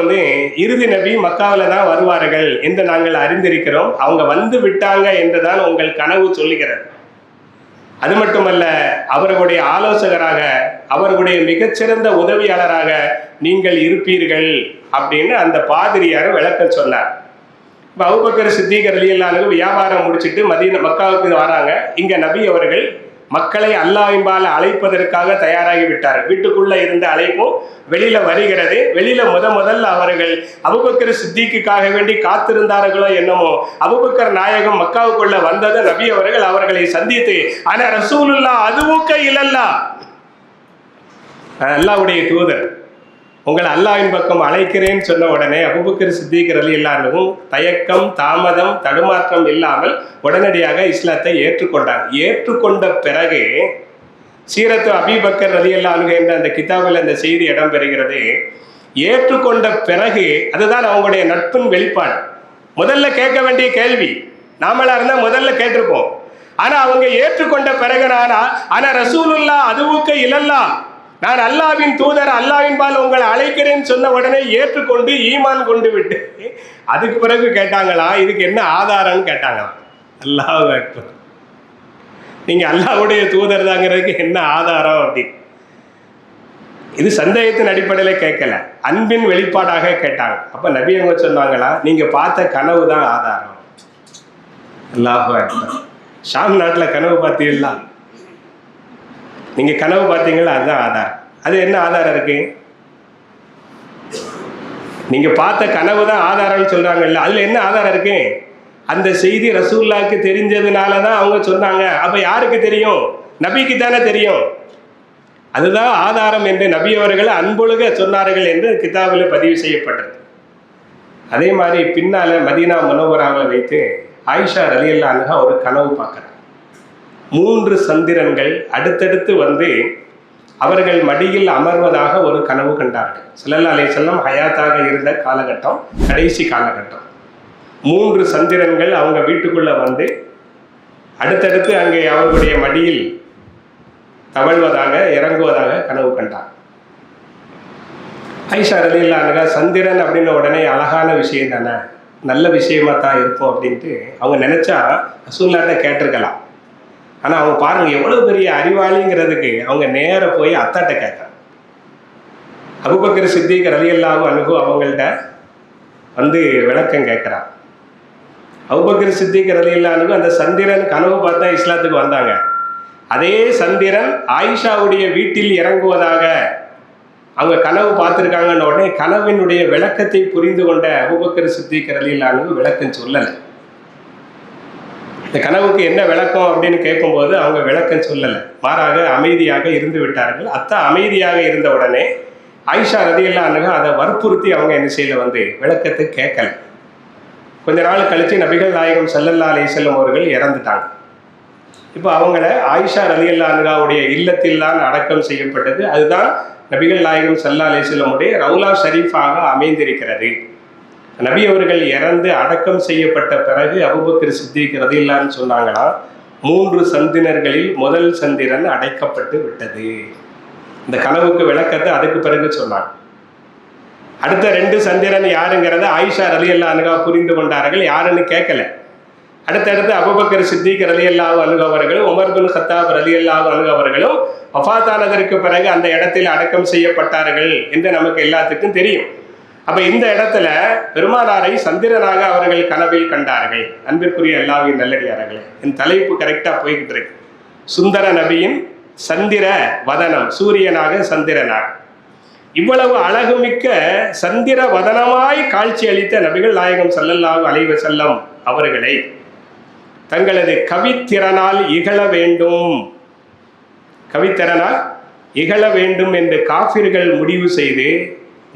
இறுதி நபி மக்காவில் தான் வருவார்கள் என்று நாங்கள் அறிந்திருக்கிறோம். அவங்க வந்து விட்டாங்க என்றுதான் உங்கள் கனவு சொல்லுகிறது. அது மட்டுமல்ல, அவர்களுடைய ஆலோசகராக, அவர்களுடைய மிகச்சிறந்த உதவியாளராக நீங்கள் இருப்பீர்கள் அப்படின்னு அந்த பாதிரியார் விளக்கம் சொன்னார். இப்போ அபூபக்கர் சித்திக் ரலியல்லாஹு அன்ஹு வியாபாரம் முடிச்சுட்டு மக்காவுக்கு வராங்க. இங்க நபி அவர்கள் மக்களை அல்லாஹ்வின்பால் அழைப்பதற்காக தயாராகி விட்டார். வீட்டுக்குள்ள இருந்த அழைப்பும் வெளியில வருகிறது. வெளியில முதல்ல அவர்கள் அபூபக்கர் சித்திக்குக்காக வேண்டி காத்திருந்தார்களோ என்னமோ, அபூபக்கர் நாயகம் மக்காவுக்குள்ள வந்தது நபி அவர்கள் அவர்களை சந்தித்து, ஆனா ரசூலுல்லாஹ் அதுவுக்க இல்லல்லா, அல்லாஹ்வுடைய தூதர் உங்களை அல்லாஹ்வின் பக்கம் அழைக்கிறேன்னு சொன்ன உடனே அபூபக்கர் சித்திக் ரலியல்லாஹு அன்ஹு தயக்கம், தாமதம், தடுமாற்றம் இல்லாமல் உடனடியாக இஸ்லாத்தை ஏற்றுக்கொண்டார். ஏற்றுக்கொண்ட பிறகு சீரத்து அபீபக்கர் ரலியல்லாஹு அன்ஹு என்ற அந்த கிதாபில் அந்த செய்தி இடம்பெறுகிறது. ஏற்றுக்கொண்ட பிறகு அதுதான் அவங்களுடைய நட்பின் வெளிப்பாடு. முதல்ல கேட்க வேண்டிய கேள்வி நாமளா இருந்தா முதல்ல கேட்டிருப்போம். ஆனா அவங்க ஏற்றுக்கொண்ட பிறகு ஆனா ரசூலுல்லாஹ் அதுவுக்க இல்லல்லா, நான் அல்லாஹ்வின் தூதர், அல்லாஹ்வின்பால் உங்களை அழைக்கிறேன்னு சொன்ன உடனே ஏற்றுக்கொண்டு ஈமான் கொண்டு விட்டு அதுக்கு பிறகு கேட்டாங்களா, இதுக்கு என்ன ஆதாரம்னு கேட்டாங்களாம். அல்லாஹ் அக்பர், நீங்க அல்லாஹ்வுடைய தூதர் தாங்கிறதுக்கு என்ன ஆதாரம் அப்படி? இது சந்தேகத்தின் அடிப்படையில் கேட்கல, அன்பின் வெளிப்பாடாக கேட்டாங்க. அப்ப நபி அவங்க சொன்னாங்களா, நீங்க பார்த்த கனவு தான் ஆதாரம். அல்லாஹ் அக்பர். ஷாம் நாட்டில் கனவு பார்த்தீங்களா? நீங்க கனவு பார்த்தீங்களா? அதுதான் ஆதாரம். அது என்ன ஆதாரம் இருக்கு? நீங்க பார்த்த கனவு தான் ஆதாரம்னு சொல்றாங்கல்ல, அதுல என்ன ஆதாரம் இருக்கு? அந்த செய்தி ரசூலுல்லாஹ்க்கு தெரிஞ்சதுனால தான் அவங்க சொன்னாங்க. அப்ப யாருக்கு தெரியும்? நபிக்கு தானே தெரியும். அதுதான் ஆதாரம் என்று நபி அவர்கள் அன்பொழுக சொன்னார்கள் என்று கிதாபில் பதிவு செய்யப்பட்டது. அதே மாதிரி பின்னால மதீனா முனவ்வராவில் வைத்து ஆயிஷா ரலியல்லாஹு அன்ஹா ஒரு கனவு பார்க்கிறார். 3 சந்திரன்கள் அடுத்தடுத்து வந்து அவர்கள் மடியில் அமர்வதாக ஒரு கனவு கண்டார்கள். ஸல்லல்லாஹு அலைஹி வஸல்லம் ஹயாத்தாக இருந்த காலகட்டம், கடைசி காலகட்டம். 3 சந்திரன்கள் அவங்க வீட்டுக்குள்ள வந்து அடுத்தடுத்து அங்கே அவர்களுடைய மடியில் தவழ்வதாக, இறங்குவதாக கனவு கண்டார். ஆயிஷா ரலியல்லாஹு அன்ஹா, சந்திரன் அப்படின்ன உடனே அழகான விஷயம் தானே, நல்ல விஷயமா தான் இருக்கும் அப்படின்ட்டு அவங்க நினைச்சா ரசூலுல்லாஹ்ட்ட கேட்டிருக்கலாம். ஆனா அவங்க பாருங்க எவ்வளவு பெரிய அறிவாளிங்கிறதுக்கு அவங்க நேர போய் அத்தாட்ட கேட்கறாங்க. அபூபக்கர் சித்திக் ரலியல்லாஹு அன்ஹு அவங்கள்ட்ட வந்து விளக்கம் கேட்கிறான். அபூபக்கர் சித்திக் ரலியல்லாஹு அன்ஹு அந்த சந்திரன் கனவு பார்த்தா இஸ்லாத்துக்கு வந்தாங்க. அதே சந்திரன் ஆயிஷாவுடைய வீட்டில் இறங்குவதாக அவங்க கனவு பார்த்துருக்காங்கன்னு உடனே கனவினுடைய விளக்கத்தை புரிந்து கொண்ட அபூபக்கர் சித்திக் ரலியல்லாஹு அன்ஹு விளக்கம் சொல்லலை. இந்த கனவுக்கு என்ன விளக்கம் அப்படின்னு கேட்கும்போது அவங்க விளக்கம் சொல்லலை, மாறாக அமைதியாக இருந்து விட்டார்கள். அமைதியாக இருந்த உடனே ஆயிஷா ரலியல்லாஹு அன்ஹா அதை வற்புறுத்தி அவங்க என்ன செய்யல, விளக்கத்தை கேட்கல. கொஞ்ச நாள் கழித்து நபிகள் நாயகம் ஸல்லல்லாஹு அலைஹி வஸல்லம் அவர்கள் இறந்துட்டாங்க. இப்போ அவங்கள ஆயிஷா ரலியல்லாஹு அன்ஹாவுடைய இல்லத்தில் தான் அடக்கம் செய்யப்பட்டது. அதுதான் நபிகள் நாயகம் ஸல்லல்லாஹு அலைஹி வஸல்லம் உடைய ரவுலா ஷரீஃபாக அமைந்திருக்கிறது. நபி அவர்கள் இறந்து அடக்கம் செய்யப்பட்ட பிறகு அபூபக்கர் சித்திக் ரலியல்லாஹு சொன்னாங்களா, 3 சந்திரர்களில் முதல் சந்திரன் அடைக்கப்பட்டு விட்டது. இந்த கனவுக்கு விளக்கத்தை அதுக்கு பிறகு சொன்னாங்க. அடுத்த 2 சந்திரன் யாருங்கிறத ஆயிஷா ரலியல்லாஹு அன்ஹா புரிந்து கொண்டார்கள், யாருன்னு கேட்கல. அடுத்தடுத்து அபூபக்கர் சித்திக் ரலியல்லாஹு அன்ஹு அவர்களும் உமர் பின் கத்தாப் ரலியல்லாஹு அன்ஹு அவர்களும் வஃபாத்தானதற்கு பிறகு அந்த இடத்தில் அடக்கம் செய்யப்பட்டார்கள் என்று நமக்கு எல்லாத்துக்கும் தெரியும். அப்ப இந்த இடத்துல பெருமானாரை சந்திரனாக அவர்கள் கனவில் கண்டார்கள். அன்பிற்குரிய அல்லாஹ்வின் நல்லடியார்களே, என் தலைப்பு கரெக்டா போய்கிட்டு இருக்கு. சுந்தர நபியின் சந்திர வதனம், சூரியனாக சந்திரனாக இவ்வளவு அழகுமிக்க சந்திர வதனமாய் காட்சி அளித்த நபிகள் நாயகம் ஸல்லல்லாஹு அலைஹி வஸல்லம் அவர்களை தங்களது கவித்திறனால் இகழ வேண்டும், கவித்திறனால் இகழ வேண்டும் என்று காஃபிர்கள் முடிவு செய்து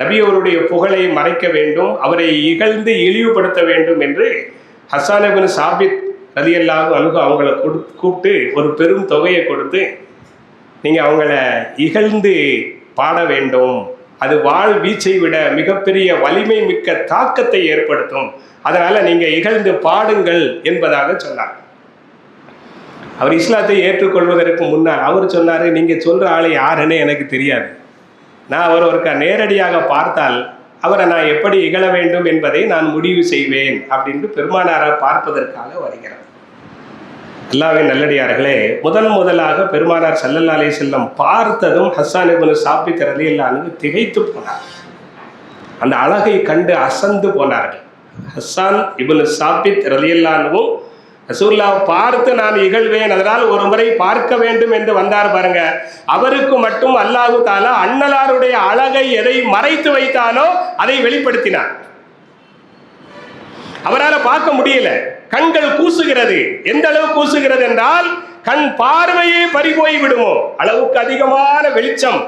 நபியோருடைய புகழை மறைக்க வேண்டும், அவரை இகழ்ந்து இழிவுபடுத்த வேண்டும் என்று ஹஸ்ஸான் இப்னு சாபித் ரலியல்லாஹு அன்ஹு அவங்கள கூப்பிட்டு ஒரு பெரும் தொகையை கொடுத்து, நீங்கள் அவங்கள இகழ்ந்து பாட வேண்டும், அது வாழ் வீச்சை விட மிகப்பெரிய வலிமை மிக்க தாக்கத்தை ஏற்படுத்தும், அதனால நீங்க இகழ்ந்து பாடுங்கள் என்பதாக சொன்னார். அவர் இஸ்லாத்தை ஏற்றுக்கொள்வதற்கு முன்னால் அவர் சொன்னாரு, நீங்க சொல்ற ஆளு யாருன்னு எனக்கு தெரியாது, நான் ஒருவருக்கு நேரடியாக பார்த்தால் அவரை நான் எப்படி இகழ வேண்டும் என்பதை நான் முடிவு செய்வேன் அப்படின்னு பெருமானாரை பார்ப்பதற்காக வருகிறார். அல்லாஹ்வின் நல்லடியார்களே, முதலாக பெருமானார் ஸல்லல்லாஹு அலைஹி வஸல்லம் பார்த்ததும் ஹஸ்ஸான் இப்னு சாபித் ரலியல்லாஹு அன்ஹு திகைத்து போனார். அந்த அழகை கண்டு அசந்து போனார்கள். ஹஸ்ஸான் இப்னு சாபித் ரலியல்லாஹு அன்ஹு ரசூலுல்லாஹ் பார்த்து நான் இகழ்வேன், அதனால் ஒரு முறை பார்க்க வேண்டும் என்று வந்தார் பாருங்க. அவருக்கு மட்டும் அல்லாஹு தஆலா அன்னலாருடைய அழகை எதை மறைத்து வைத்தானோ அதை வெளிப்படுத்தினார். அவரால் பார்க்க முடியல, கண்கள் கூசுகிறது. எந்த அளவு கூசுகிறது என்றால் கண் பார்வையே பறிபோய் விடுமோ அளவுக்கு அதிகமான வெளிச்சம்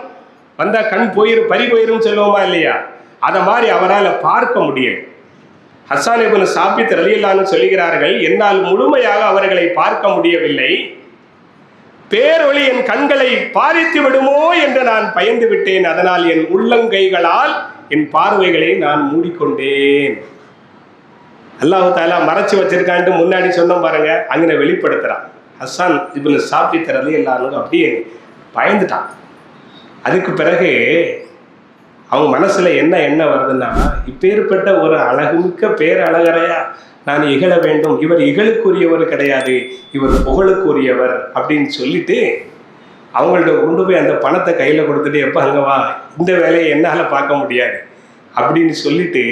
வந்தா கண் பறிபோயிரும் சொல்லுவோமா இல்லையா, அதை மாதிரி அவரால் பார்க்க முடியல. ஹஸ்ஸான் இப்னு சாபித் ரலியல்லாஹு அன்ஹு சொல்கிறார்கள், என்னால் முழுமையாக அவர்களை பார்க்க முடியவில்லை, பேரொளி என் கண்களை பாரித்து விடுமோ என்று நான் பயந்து விட்டேன், அதனால் என் உள்ளங்கைகளால் என் பார்வைகளை நான் மூடிக்கொண்டேன். அல்லாஹ் தஆலா மறைச்சு வச்சிருக்கான்ட்டு முன்னாடி சொன்னோம் பாருங்க, அங்கே வெளிப்படுத்துறான். ஹஸ்ஸான் இப்னு சாபித் ரலியல்லாஹு அன்ஹு அப்படியே பயந்துட்டான். அதுக்கு பிறகு அவங்க மனசுல என்ன வருதுன்னா, இப்பேற்பட்ட ஒரு அழகுமிக்க பேரழகரையா நான் இகழ வேண்டும், இவர் இகழுக்குரியவர் கிடையாது, இவர் புகழுக்குரியவர் அப்படின்னு சொல்லிட்டு அவங்கள்ட்ட கொண்டு போய் அந்த பணத்தை கையில கொடுத்துட்டு, எப்ப அங்க வா, இந்த வேலையை என்னால பார்க்க முடியாது அப்படின்னு சொல்லிட்டு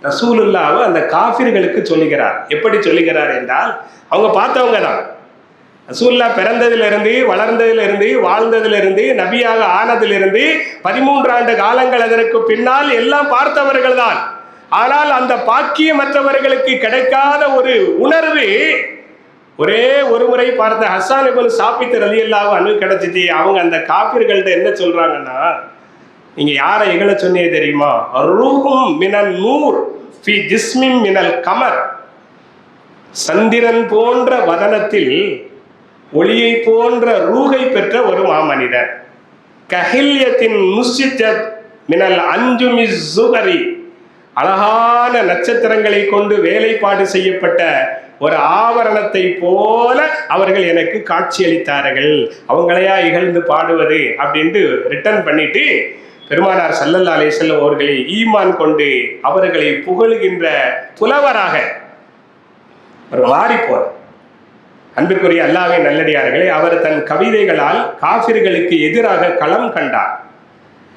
ரசூலுல்லாஹ் அந்த காஃபிர்களுக்கு சொல்லுகிறார். எப்படி சொல்லுகிறார் என்றால், அவங்க பார்த்தவங்க தான். ரசூலுல்லாஹ் பிறந்ததிலிருந்து வளர்ந்ததிலிருந்து வாழ்ந்ததிலிருந்து நபியாக ஆனதிலிருந்து 13 ஆண்டு காலங்கள் அதற்கு பின்னால் எல்லாம் பார்த்தவர்கள் தான். ஆனால் அந்த பாக்கியமற்றவர்களுக்கு கிடைக்காத ஒரு உணர்வு ஒரே ஒரு முறை பார்த்த ஹஸ்ஸான் இப்னு சாபித் ரலியல்லாஹு அன்ஹு கிடைச்சிச்சு. அவங்க அந்த காஃபிர்கள்ட்ட என்ன சொல்றாங்கன்னா, நீங்க யாரை இகழ சொன்னீங்க தெரியுமா, ரூஹும் மினன் நூர் ஃபி ஜிஸ்மின் மினல் கமர், சந்திரன் போன்ற வதனத்தில் ஒளியை போன்ற ரூகை பெற்ற ஒரு மாமனிதர், கஹில்யத்தின் முஸ்ஜித் மினல் அஞ்சுமி ஸுகரி, அழகான நட்சத்திரங்களை கொண்டு வேலைப்பாடு செய்யப்பட்ட ஒரு ஆவரணத்தை போல அவர்கள் எனக்கு காட்சி அளித்தார்கள், அவங்களையா இகழ்ந்து பாடுவது அப்படின்ட்டு ரிட்டர்ன் பண்ணிட்டு பெருமானார் ஸல்லல்லாஹு அலைஹி வஸல்லம் அவர்களை ஈமான் கொண்டு அவர்களை புகழுகின்ற புலவராக ஒரு மாறி போற. அன்பிற்குரிய அல்லாஹ்வின் நல்லடியார்களே, அவர் தன் கவிதைகளால் காஃபிர்களுக்கு எதிராக களம் கண்டார்.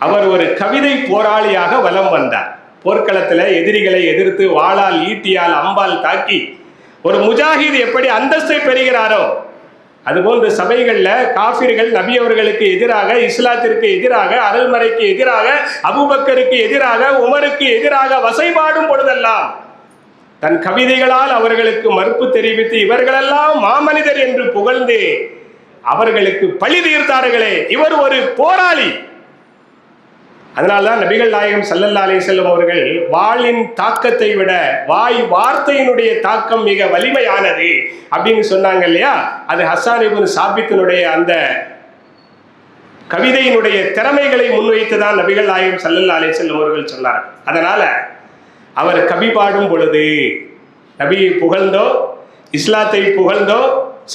அவர் ஒரு கவிதை போராளியாக வலம் வந்தார். போர்க்களத்தில் எதிரிகளை எதிர்த்து வாளால் ஈட்டியால் அம்பால் தாக்கி ஒரு முஜாஹித் எப்படி அந்தஸ்தை பெறுகிறாரோ, அதுபோன்று சபைகளில் காஃபிர்கள் நபி அவர்களுக்கு எதிராக, இஸ்லாத்திற்கு எதிராக, அருள்மறைக்கு எதிராக, அபூபக்கருக்கு எதிராக, உமருக்கு எதிராக வசைபாடும் பொழுதெல்லாம் தன் கவிதைகளால் அவர்களுக்கு மறுப்பு தெரிவித்து இவர்களெல்லாம் மாமனிதர் என்று புகழ்ந்து அவர்களுக்கு பழி தீர்த்தார்களே, இவர் ஒரு போராளி. அதனால்தான் நபிகள் நாயகம் ஸல்லல்லாஹு அலைஹி வஸல்லம் அவர்கள் வாளின் தாக்கத்தை விட வார்த்தையினுடைய தாக்கம் மிக வலிமையானது அப்படின்னு சொன்னாங்க இல்லையா? அது ஹஸ்ஸான் இப்னு சாபித்தினுடைய அந்த கவிதையினுடைய திறமைகளை முன்வைத்துதான் நபிகள் நாயகம் ஸல்லல்லாஹு அலைஹி வஸல்லம் அவர்கள் சொன்னார். அதனால அவர் கவி பாடும் பொழுது நபியை புகழ்ந்தோ, இஸ்லாத்தை புகழ்ந்தோ,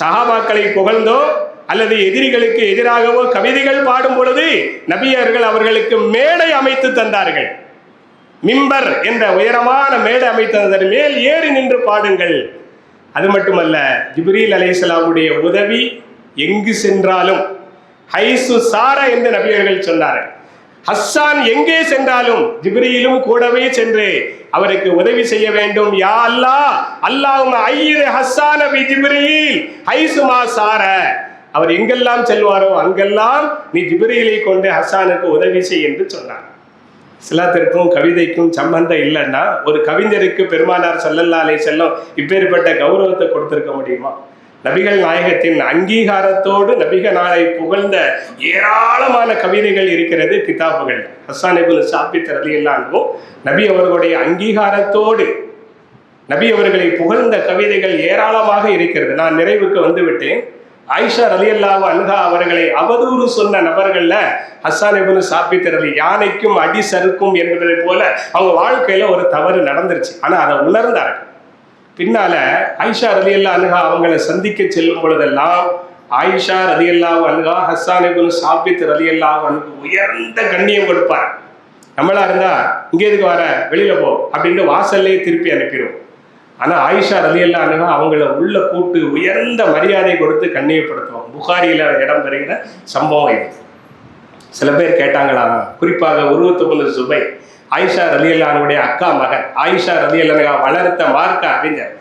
சஹாபாக்களை புகழ்ந்தோ அல்லது எதிரிகளுக்கு எதிராகவோ கவிதைகள் பாடும் பொழுது நபியர்கள் அவர்களுக்கு மேடை அமைத்து தந்தார்கள். மிம்பர் என்ற உயரமான மேடை அமைத்ததன் மேல் ஏறி நின்று பாடுங்கள். அது மட்டுமல்ல, ஜிப்ரீல் அலைஹிஸ்ஸலாமுடைய உதவி எங்கு சென்றாலும் ஹைசு சார என்று நபியர்கள் சொன்னார்கள். ஹஸ்ஸான் எங்கே சென்றாலும் ஜிப்ரீலும் கூடவே சென்று அவருக்கு உதவி செய்ய வேண்டும். யா அல்லாஹ், அல்லாஹும்ம ஐயிது ஹஸ்ஸான பி ஜிப்ரீல் ஹைசுமா சார. அவர் எங்கெல்லாம் செல்வாரோ அங்கெல்லாம் நீ ஜிப்ரீலை கொண்டு ஹஸ்ஸானுக்கு உதவி செய் என்று சொன்னார். இஸ்லாத்திற்கும் கவிதைக்கும் சம்பந்தம் இல்லைன்னா ஒரு கவிஞருக்கு பெருமானார் ஸல்லல்லாஹு அலைஹி வஸல்லம் இப்பேற்பட்ட கௌரவத்தை கொடுத்திருக்க முடியுமா? நபிகள் நாயகத்தின் அங்கீகாரத்தோடு நபிகளாரை புகழ்ந்த ஏராளமான கவிதைகள் இருக்கிறது கிதாபுகள். ஹஸ்ஸான் இப்னு சாபித் ரலியல்லாஹு அன்ஹு நபி அவர்களுடைய அங்கீகாரத்தோடு நபி அவர்களை புகழ்ந்த கவிதைகள் ஏராளமாக இருக்கிறது. நான் நிறைவுக்கு வந்து விட்டேன். ஆயிஷா ரலியல்லாஹு அன்ஹா அவர்களை அவதூறு சொன்ன நபர்கள்ல ஹஸ்ஸான் இப்னு சாபித் ரலி, யானைக்கும் அடி சறுக்கும் என்பதை போல அவங்க வாழ்க்கையில ஒரு தவறு நடந்துருச்சு. ஆனா அதை உணர்ந்தார்கள். பின்னால ஆயிஷா ரலியல்லாஹு அன்ஹா அவங்களை சந்திக்க செல்லும் பொழுதெல்லாம் ஆயிஷா ரலியல்லாஹு அன்ஹா ஹஸ்ஸான் இப்னு சாபித் ரலியல்லாஹு அன்ஹு உயர்ந்த கண்ணியம் கொடுப்பார். நம்மளா இருந்தா இங்கே எதுக்கு வர, வெளியில போ அப்படின்னு வாசல்லே திருப்பி அனுப்பிடுவோம். ஆனா ஆயிஷா ரலியல்லாஹு அன்ஹா அவங்கள உள்ள கூட்டு உயர்ந்த மரியாதை கொடுத்து கண்ணியப்படுத்துவோம். புகாரியில இடம் பெறுகிற சம்பவம் இது. சில பேர் கேட்டாங்களா, குறிப்பாக உருவத்துபுன் சுபை, ஆயிஷா ரலியல்லாஹு அன்ஹுடைய அக்கா மகன், ஆயிஷா ரலியல்லாஹு அன்ஹா வளர்த்த மார்க்க அறிஞர்,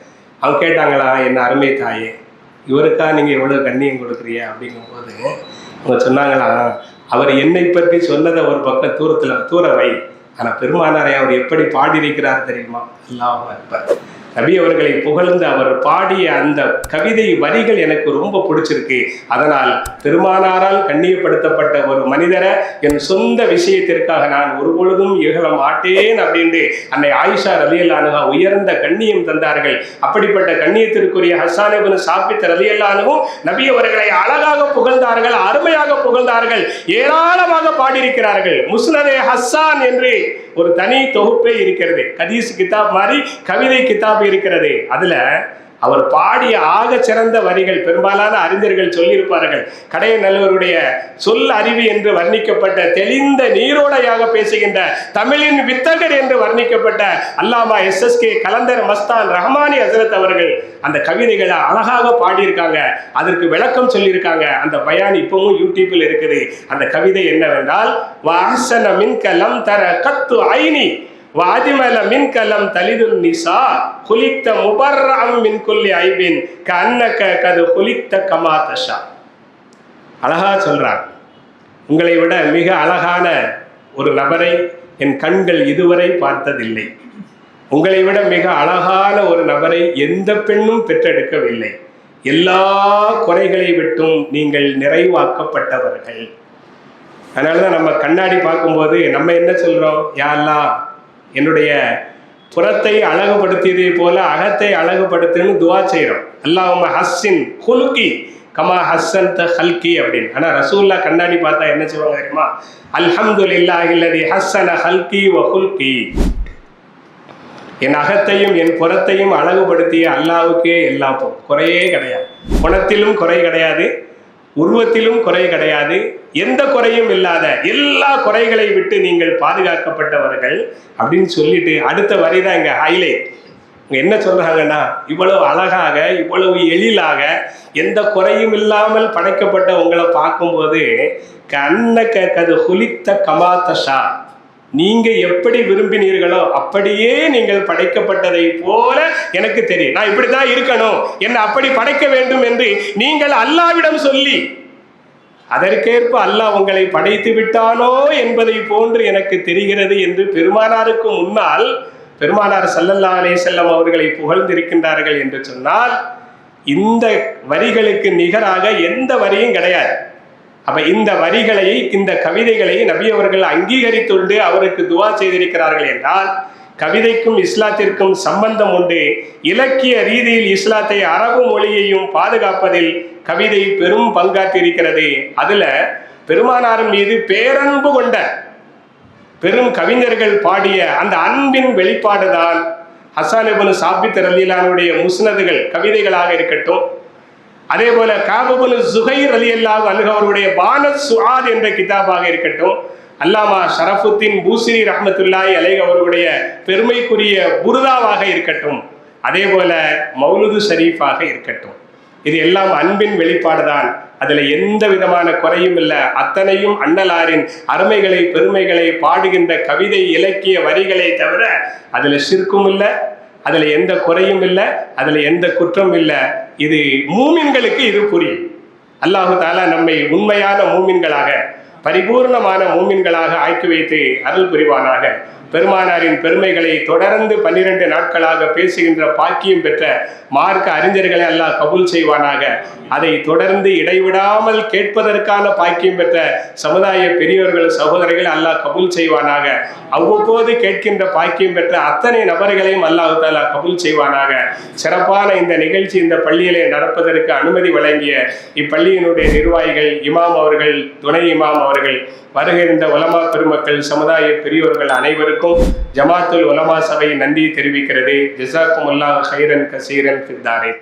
அவங்க கேட்டாங்களா, என்ன அருமை தாயே, இவருக்கா நீங்க எவ்வளவு கண்ணியம் கொடுக்குறிய அப்படிங்கும் போது அவங்க சொன்னாங்களா, அவர் என்னை பற்றி சொன்னதை ஒரு பக்கம் தூர வை, ஆனா பெருமானாரை அவர் எப்படி பாடியிருக்கிறார் தெரியுமா? அல்லாஹ் அக்பர். நபி அவர்களை புகழ்ந்து அவர் பாடிய அந்த கவிதை வரிகள் எனக்கு ரொம்ப பிடிச்சிருக்கு. அதனால் பெருமானாரால் கண்ணியப்படுத்தப்பட்ட ஒரு மனிதரை என் சொந்த விஷயத்திற்காக நான் ஒரு பொழுதும் இகழ மாட்டேன் அப்படின்னு அன்னை ஆயிஷா ரலியல்லாஹு அன்ஹா உயர்ந்த கண்ணியம் தந்தார்கள். அப்படிப்பட்ட கண்ணியத்திற்குரிய ஹஸ்ஸான் இப்னு சாபித் ரலியல்லாஹு அன்ஹு நபி அவர்களை அழகாக புகழ்ந்தார்கள், அருமையாக புகழ்ந்தார்கள், ஏராளமாக பாடியிருக்கிறார்கள். முஸ்னதே ஹஸ்ஸான் என்று ஒரு தனி தொகுப்பே இருக்கிறது. ஹதீஸ் கிதாப் மாதிரி கவிதை கிதாப் இருக்கிறது. அதுல அவர் பாடிய ஆக சிறந்த வரிகள் பெரும்பாலான அறிஞர்கள் சொல்லியிருப்பார்கள். கடையநல்லூருடைய சொல் அறிவு என்று வர்ணிக்கப்பட்ட தெளிந்த நீரோடையாக பேசுகின்ற தமிழின் வித்தகர் என்று வர்ணிக்கப்பட்ட அல்லாமா SSK கலந்தர் மஸ்தான் ரஹ்மானி ஹசரத் அவர்கள் அந்த கவிதைகளை அழகாக பாடியிருக்காங்க. அதற்கு விளக்கம் சொல்லியிருக்காங்க. அந்த பயான் இப்பவும் யூடியூப்பில் இருக்குது. அந்த கவிதை என்னவென்றால், வஹ்ஸன மின்க லம் தர கத்து ஐனி வாஜிமல மின் கலம் தலிதுன் நிசா குலித்த முபர்ரம் மின் குல்லி ஐபின் கன்னக கது குலித்த கமாதஷா. அழகா சொல்றார், உங்களை விட மிக அழகான ஒரு நபரை என் கண்கள் இதுவரை பார்த்ததில்லை. உங்களை விட மிக அழகான ஒரு நபரை எந்த பெண்ணும் பெற்றெடுக்கவில்லை. எல்லா குறைகளை விட்டும் நீங்கள் நிறைவாக்கப்பட்டவர்கள். அதனாலதான் நம்ம கண்ணாடி பார்க்கும்போது நம்ம என்ன சொல்றோம்? யா அல்லாஹ், என்னுடைய புறத்தை அழகுபடுத்தியதே போல அகத்தை அழகுபடுத்துன்னு துவா செய்கிறோம். அல்லாஹும்ம ஹஸ்ஸின் ஹுலுகி கமா ஹஸ்ஸன்த ஹல்கி அப்படின்னு. ஆனால் ரசூல்லா கண்ணாடி பார்த்தா என்ன செய்வாங்க தெரியுமா? அல்ஹம்துலில்லாஹி அல்லதி ஹஸ்ஸன ஹல்கி வ ஹுல்கி. என் அகத்தையும் என் புறத்தையும் அழகுபடுத்திய அல்லாஹ்வுக்கே எல்லா குறையே கிடையாது. குணத்திலும் குறை கிடையாது, உருவத்திலும் குறை கிடையாது, எந்த குறையும் இல்லாத எல்லா குறைகளை விட்டு நீங்கள் பாதுகாக்கப்பட்டவர்கள் அப்படின்னு சொல்லிட்டு அடுத்த வரிதான் இங்க ஹைலைட். என்ன சொல்றாங்கன்னா, இவ்வளவு அழகாக இவ்வளவு எழிலாக எந்த குறையும் இல்லாமல் படைக்கப்பட்ட உங்களை பார்க்கும்போது கண்ணக கது ஹுலித்த கமாதஷா, நீங்க எப்படி விரும்பினீர்களோ அப்படியே நீங்கள் படைக்கப்பட்டதை போல எனக்கு தெரியும். நான் இப்படிதான் இருக்கணும், என்னை அப்படி படைக்க வேண்டும் என்று நீங்கள் அல்லாஹ்விடம் சொல்லி அதற்கேற்ப அல்லாஹ் உங்களை படைத்து விட்டானோ என்பதை போன்று எனக்கு தெரிகிறது என்று பெருமானாருக்கு முன்னால் பெருமானார் ஸல்லல்லாஹு அலைஹி வஸல்லம் அவர்களை புகழ்ந்திருக்கின்றார்கள் என்று சொன்னால் இந்த வரிகளுக்கு நிகராக எந்த வரியும் கிடையாது. அப்ப இந்த வரிகளை, இந்த கவிதைகளை நபி அவர்கள் அங்கீகரித்துண்டு அவருக்கு துவா செய்திருக்கிறார்கள் என்றால் கவிதைக்கும் இஸ்லாத்திற்கும் சம்பந்தம் உண்டு. இலக்கிய ரீதியில் இஸ்லாத்தை, அரபு மொழியையும் பாதுகாப்பதில் கவிதை பெரும் பங்காற்றிருக்கிறது. அதுல பெருமானார் மீது பேரன்பு கொண்ட பெரும் கவிஞர்கள் பாடிய அந்த அன்பின் வெளிப்பாடுதான் ஹஸ்ஸான் இப்னு சாபித் ரலியல்லாஹு அன்ஹுடைய முஸ்னதுகள் கவிதைகளாக இருக்கட்டும், அதே போல கஅப் இப்னு ஸுஹைர் ரலியல்லாஹு அன்ஹு அவருடைய பானத் சுஆத் என்ற கிதாபாக இருக்கட்டும், அல்லாமா ஷரஃபுத்தீன் பூசிரி ரஹ்மத்துல்லாஹி அலைஹி அவருடைய பெருமைக்குரிய புர்தாவாக இருக்கட்டும், அதே போல மௌலுது ஷரீஃபாக இருக்கட்டும், இது எல்லாம் அன்பின் வெளிப்பாடுதான். அதுல எந்த விதமான குறையும் இல்லை. அத்தனையும் அன்னலாரின் அருமைகளை, பெருமைகளை பாடுகின்ற கவிதை இலக்கிய வரிகளை தவிர அதுல ஷிர்க்கும் இல்லை, அதுல எந்த குறையும் இல்லை, அதுல எந்த குற்றம் இல்லை. இது மூமின்களுக்கு இது புரியும். அல்லாஹு தஆலா நம்மை உண்மையான மூமின்களாக, பரிபூர்ணமான மூமின்களாக ஆக்கி வைத்து அருள் புரிவானாக. பெருமானாரின் பெருமைகளை தொடர்ந்து 12 நாட்களாக பேசுகின்ற பாக்கியம் பெற்ற மார்க்க அறிஞர்களை அல்லாஹ் கபூல் செய்வானாக. அதை தொடர்ந்து இடைவிடாமல் கேட்பதற்கான பாக்கியம் பெற்ற சமுதாய பெரியவர்கள், சகோதரர்கள் அல்லாஹ் கபூல் செய்வானாக. அவ்வப்போது கேட்கின்ற பாக்கியம் பெற்ற அத்தனை நபர்களையும் அல்லாஹ் தஆலா கபூல் செய்வானாக. சிறப்பான இந்த நிகழ்ச்சி இந்த பள்ளியிலே நடப்பதற்கு அனுமதி வழங்கிய இப்பள்ளியினுடைய நிர்வாகிகள், இமாம் அவர்கள், துணை இமாம் அவர்கள், வருகின்ற உலமா பெருமக்கள், சமுதாய பெரியோர்கள் அனைவருக்கும் ஜமாத்துல் உலமா சபை நன்றி தெரிவிக்கிறது. ஜஸாக்குமுல்லாஹு கைரன் கசீரன் ஃபித்தாரின்.